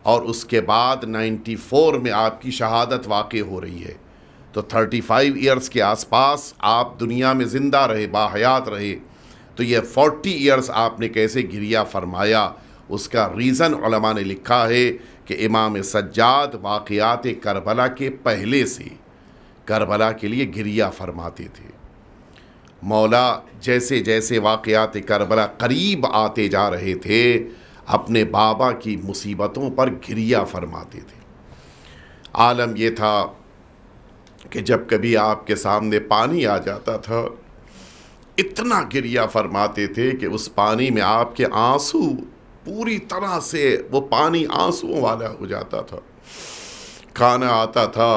اور اس کے بعد 94 میں آپ کی شہادت واقع ہو رہی ہے، تو 35 ایئرز کے آس پاس آپ دنیا میں زندہ رہے، باحیات رہے، تو یہ 40 ایئرز آپ نے کیسے گریہ فرمایا؟ اس کا ریزن علماء نے لکھا ہے کہ امام سجاد واقعات کربلا کے پہلے سے کربلا کے لیے گریہ فرماتے تھے۔ مولا جیسے جیسے واقعات کربلا قریب آتے جا رہے تھے، اپنے بابا کی مصیبتوں پر گریہ فرماتے تھے۔ عالم یہ تھا کہ جب کبھی آپ کے سامنے پانی آ جاتا تھا، اتنا گریہ فرماتے تھے کہ اس پانی میں آپ کے آنسو پوری طرح سے، وہ پانی آنسوؤں والا ہو جاتا تھا۔ کھانا آتا تھا،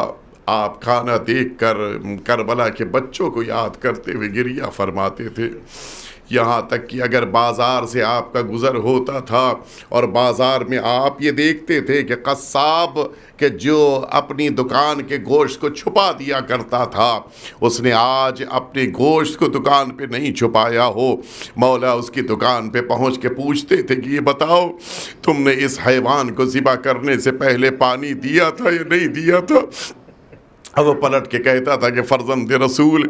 آپ کھانا دیکھ کر کربلا کے بچوں کو یاد کرتے ہوئے گریہ فرماتے تھے۔ یہاں تک کہ اگر بازار سے آپ کا گزر ہوتا تھا اور بازار میں آپ یہ دیکھتے تھے کہ قصاب کہ جو اپنی دکان کے گوشت کو چھپا دیا کرتا تھا، اس نے آج اپنے گوشت کو دکان پہ نہیں چھپایا ہو، مولا اس کی دکان پہ پہنچ کے پوچھتے تھے کہ یہ بتاؤ تم نے اس حیوان کو ذبح کرنے سے پہلے پانی دیا تھا یا نہیں دیا تھا؟ اب وہ پلٹ کے کہتا تھا کہ فرزند رسول،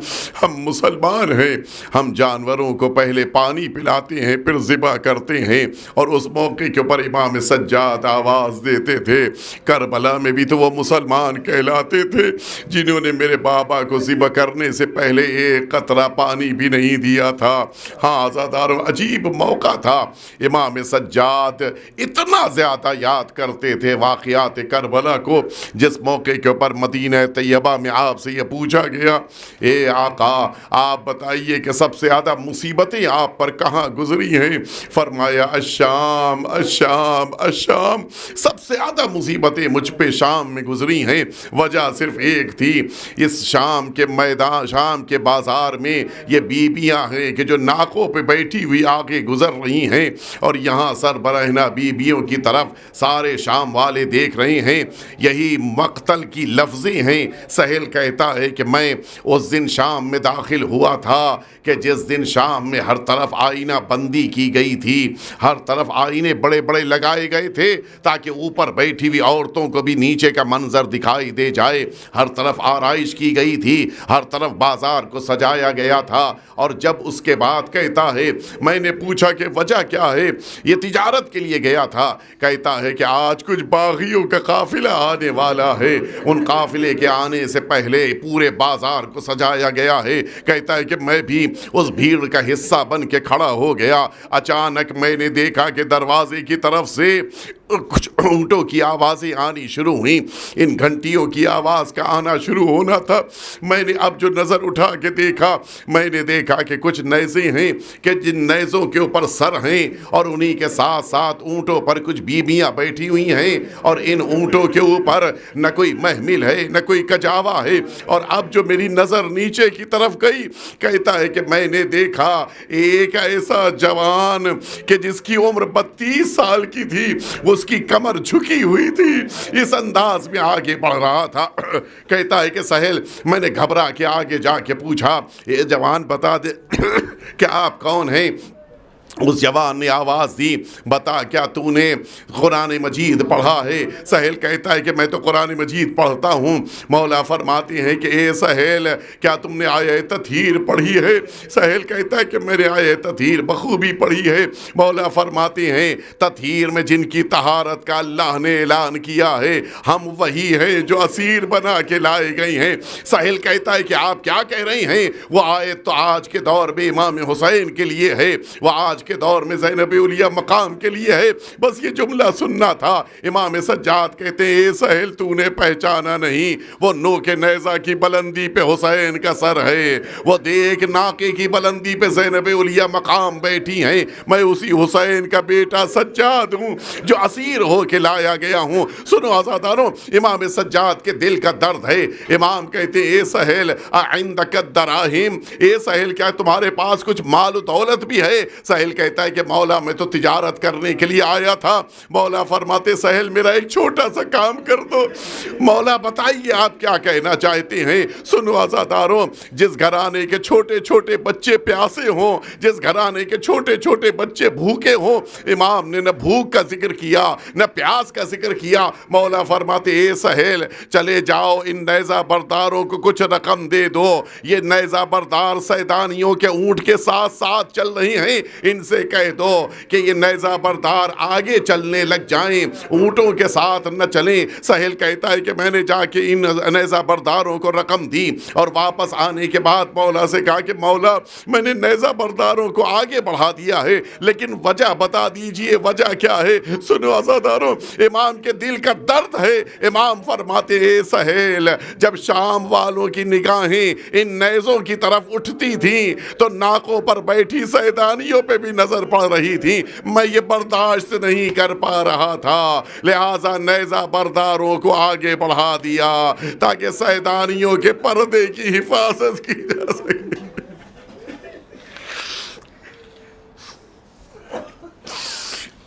ہم مسلمان ہیں، ہم جانوروں کو پہلے پانی پلاتے ہیں پھر ذبح کرتے ہیں۔ اور اس موقع کے اوپر امام سجاد آواز دیتے تھے، کربلا میں بھی تو وہ مسلمان کہلاتے تھے جنہوں نے میرے بابا کو ذبح کرنے سے پہلے ایک قطرہ پانی بھی نہیں دیا تھا۔ ہاں عزاداروں، عجیب موقع تھا۔ امام سجاد اتنا زیادہ یاد کرتے تھے واقعات کربلا کو، جس موقع کے اوپر مدینہ طیبہ میں آپ سے یہ پوچھا گیا، اے آقا آپ بتائیے کہ سب سے زیادہ مصیبتیں آپ پر کہاں گزری ہیں؟ فرمایا الشام الشام الشام، سب سے زیادہ مصیبتیں مجھ پہ شام میں گزری ہیں۔ وجہ صرف ایک تھی، اس شام کے میدان، شام کے بازار میں یہ بیبیاں ہیں کہ جو ناکوں پہ بیٹھی ہوئی آگے گزر رہی ہیں، اور یہاں سر برہنہ بیبیوں کی طرف سارے شام والے دیکھ رہے ہیں۔ یہی مقتل کی لفظیں ہیں۔ سہیل کہتا ہے کہ میں اس دن شام میں داخل ہوا تھا کہ جس دن شام میں ہر طرف آئینہ بندی کی گئی تھی، ہر طرف آئینے بڑے بڑے لگائے گئے تھے تاکہ اوپر بیٹھی ہوئی عورتوں کو بھی نیچے کا منظر دکھائی دے جائے، ہر طرف آرائش کی گئی تھی، ہر طرف بازار کو سجایا گیا تھا۔ اور جب اس کے بعد کہتا ہے میں نے پوچھا کہ وجہ کیا ہے؟ یہ تجارت کے لیے گیا تھا۔ کہتا ہے کہ آج کچھ باغیوں کا قافلہ آنے والا ہے، ان قافلے کے آنے سے پہلے پورے بازار کو سجایا گیا ہے۔ کہتا ہے کہ میں بھی اس بھیڑ کا حصہ بن کے کھڑا ہو گیا۔ اچانک میں نے دیکھا کہ دروازے کی طرف سے کچھ اونٹوں کی آوازیں آنی شروع ہوئیں، ان گھنٹیوں کی آواز کا آنا شروع ہونا تھا۔ میں نے اب جو نظر اٹھا کے دیکھا، میں نے دیکھا کہ کچھ نیزے ہیں کہ جن نیزوں کے اوپر سر ہیں، اور انہی کے ساتھ ساتھ اونٹوں پر کچھ بیبیاں بیٹھی ہوئی ہیں، اور ان اونٹوں کے اوپر نہ کوئی محمل ہے نہ کوئی کجاوا ہے۔ اور اب جو میری نظر نیچے کی طرف گئی، کہتا ہے کہ میں نے دیکھا ایک ایسا جوان کہ جس کی عمر 32 سال کی تھی، اس کی کمر جھکی ہوئی تھی، اس انداز میں آگے بڑھ رہا تھا۔ کہتا ہے کہ سہیل، میں نے گھبرا کے آگے جا کے پوچھا، یہ جوان بتا دے کہ آپ کون ہیں؟ اس جوان نے آواز دی، بتا کیا تو نے قرآن مجید پڑھا ہے؟ سہیل کہتا ہے کہ میں تو قرآن مجید پڑھتا ہوں۔ مولا فرماتے ہیں کہ اے سہیل کیا تم نے آیہ تطہیر پڑھی ہے؟ سہیل کہتا ہے کہ میں نے آیہ تطہیر بخوبی پڑھی ہے۔ مولا فرماتے ہیں تطہیر میں جن کی طہارت کا اللہ نے اعلان کیا ہے ہم وہی ہیں جو اسیر بنا کے لائے گئے ہیں۔ سہیل کہتا ہے کہ آپ کیا کہہ رہے ہیں؟ وہ آیت تو آج کے دور میں امام حسین کے لیے ہے، وہ آج کے دور میں زینب اولیاء مقام کے لیے ہے، بس یہ جملہ سننا تھا۔ امام سجاد کہتے ہیں اے سہیل تو نے پہچانا نہیں، وہ نو کے نیزہ کی بلندی پہ حسین کا سر ہے، وہ دیکھ ناقے کی بلندی پہ زینب اولیاء مقام بیٹھی ہیں، میں اسی حسین کا بیٹا سجاد ہوں جو اسیر ہو کے لایا گیا ہوں۔ سنو آزاداروں، امام سجاد کے دل کا درد ہے۔ امام کہتے ہیں اے سہیل عندک الدراہم، اے سہیل کیا تمہارے پاس کچھ مال و دولت بھی ہے؟ سہیل کہتا ہے کہ مولا میں تو تجارت کرنے کے لیے آیا تھا۔ مولا فرماتے سہیل میرا ایک چھوٹا سا کام کر دو۔ مولا بتائیے آپ کیا کہنا چاہتے ہیں؟ سنو عزاداروں، جس گھرانے کے چھوٹے چھوٹے بچے پیاسے ہوں، جس گھرانے کے چھوٹے چھوٹے بچے بھوکے ہوں، امام نے نہ بھوک کا ذکر کیا نہ پیاس کا ذکر کیا۔ مولا فرماتے اے سہیل چلے جاؤ ان نیزہ برداروں کو کچھ رقم دے دو، یہ نیزہ بردار سیدانیوں کے اونٹ کے ساتھ ساتھ چل رہی ہیں، ان سے کہہ دو کہ یہ نیزہ بردار آگے چلنے لگ جائیں، اونٹوں کے ساتھ نہ چلیں۔ سہیل کہتا ہے کہ میں نے جا کے ان نیزہ برداروں کو رقم دی اور واپس آنے کے بعد مولا سے کہا کہ مولا میں نے نیزہ برداروں کو آگے بڑھا دیا ہے، لیکن وجہ بتا دیجئے وجہ کیا ہے؟ سنو عزاداروں، امام کے دل کا درد ہے۔ امام فرماتے اے سہیل جب شام والوں کی نگاہیں ان نیزوں کی طرف اٹھتی تھیں تو ناقوں پر بیٹھی سیدانیوں پہ بھی نظر پڑ رہی تھی، میں یہ برداشت نہیں کر پا رہا تھا، لہٰذا نیزہ برداروں کو آگے بڑھا دیا تاکہ سیدانیوں کے پردے کی حفاظت کی جا سکے۔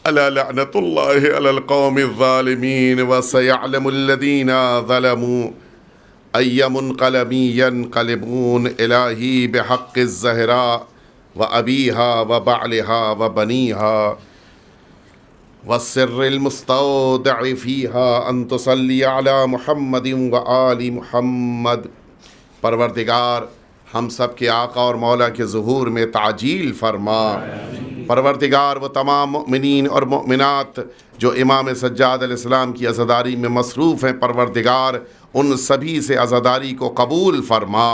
الا لعنت اللہ علی القوم الظالمین وسیعلم الذین ظلموا ای منقلب ینقلبون الہی بحق الزہراء وأبيها وبعلها وبنيها والسر المستودع فيها أن تصلي على محمد وآل محمد۔ پروردگار ہم سب کے آقا اور مولا کے ظہور میں تعجیل فرما۔ پروردگار وہ تمام مؤمنین اور مؤمنات جو امام سجاد علیہ السلام کی عزاداری میں مصروف ہیں، پروردگار ان سبھی سے عزاداری کو قبول فرما۔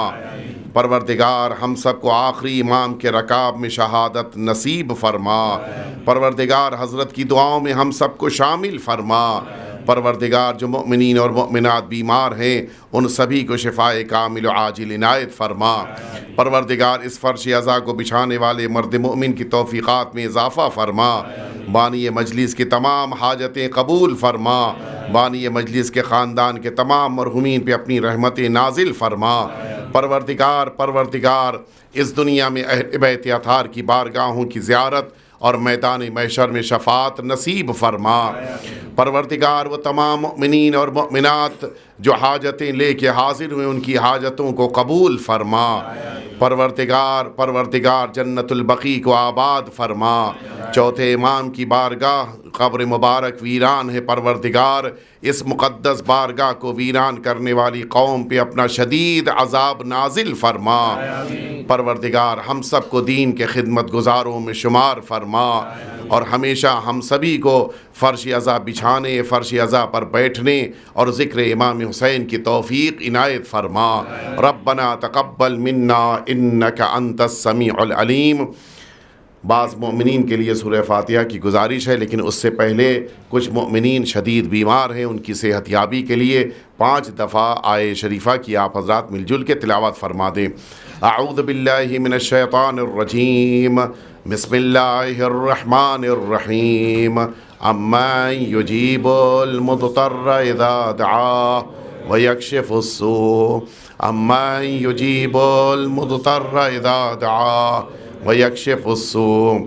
پروردگار ہم سب کو آخری امام کے رکاب میں شہادت نصیب فرما۔ پروردگار حضرت کی دعاؤں میں ہم سب کو شامل فرما۔ پروردگار جو مؤمنین اور مؤمنات بیمار ہیں ان سبھی کو شفائے کامل و عاجل عنایت فرما۔ پروردگار اس فرش عزا کو بچھانے والے مرد مؤمن کی توفیقات میں اضافہ فرما۔ بانی مجلس کی تمام حاجتیں قبول فرما۔ بانی مجلس کے خاندان کے تمام مرحومین پہ اپنی رحمتیں نازل فرما۔ پروردگار اس دنیا میں اہل بیت اطہار کی بارگاہوں کی زیارت اور میدان محشر میں شفاعت نصیب فرما۔ پروردگار وہ تمام مؤمنین اور مؤمنات جو حاجتیں لے کے حاضر ہوئے ان کی حاجتوں کو قبول فرما۔ پروردگار جنت البقیع کو آباد فرما۔ چوتھے امام کی بارگاہ قبر مبارک ویران ہے، پروردگار اس مقدس بارگاہ کو ویران کرنے والی قوم پہ اپنا شدید عذاب نازل فرما۔ پروردگار ہم سب کو دین کے خدمت گزاروں میں شمار فرما اور ہمیشہ ہم سبھی کو فرش عزا بچھانے، فرش عزا پر بیٹھنے اور ذکر امام حسین کی توفیق عنایت فرما۔ ربنا تقبل منا انک انت السمیع العلیم۔ بعض مومنین کے لیے سورہ فاتحہ کی گزارش ہے، لیکن اس سے پہلے کچھ مومنین شدید بیمار ہیں، ان کی صحت یابی کے لیے 5 دفعہ آیہ شریفہ کی آپ حضرات مل جل کے تلاوت فرما دیں۔ اعوذ باللہ من الشیطان الرجیم، بسم اللہ الرحمن الرحیم، امن یجیب المضطر اذا دعا ویکشف السوء، امن یجیب المضطر اذا دعا ویکشف السوء،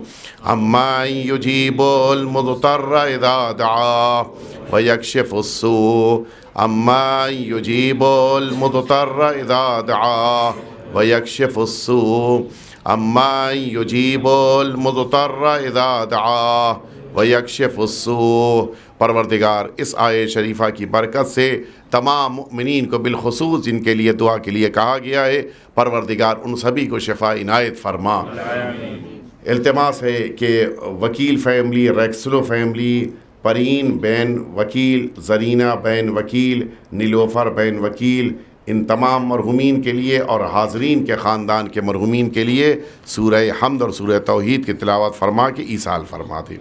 امن یجیب المضطر اذا دعا ویکشف السوء، امن یجیب المضطر اذا دعا ویکشف السوء، اما یجیب المضطر اذا دعا ویکشف السوء۔ پروردگار اس آیے شریفہ کی برکت سے تمام مؤمنین کو بالخصوص جن کے لیے دعا کے لیے کہا گیا ہے، پروردگار ان سبھی کو شفا عنایت فرما۔ التماس ہے کہ وکیل فیملی، ریکسلو فیملی، پرین بین وکیل، زرینہ بین وکیل، نیلوفر بین وکیل، ان تمام مرحومین کے لیے اور حاضرین کے خاندان کے مرحومین کے لیے سورہ حمد اور سورہ توحید کی تلاوت فرما کے ایصال فرما دے۔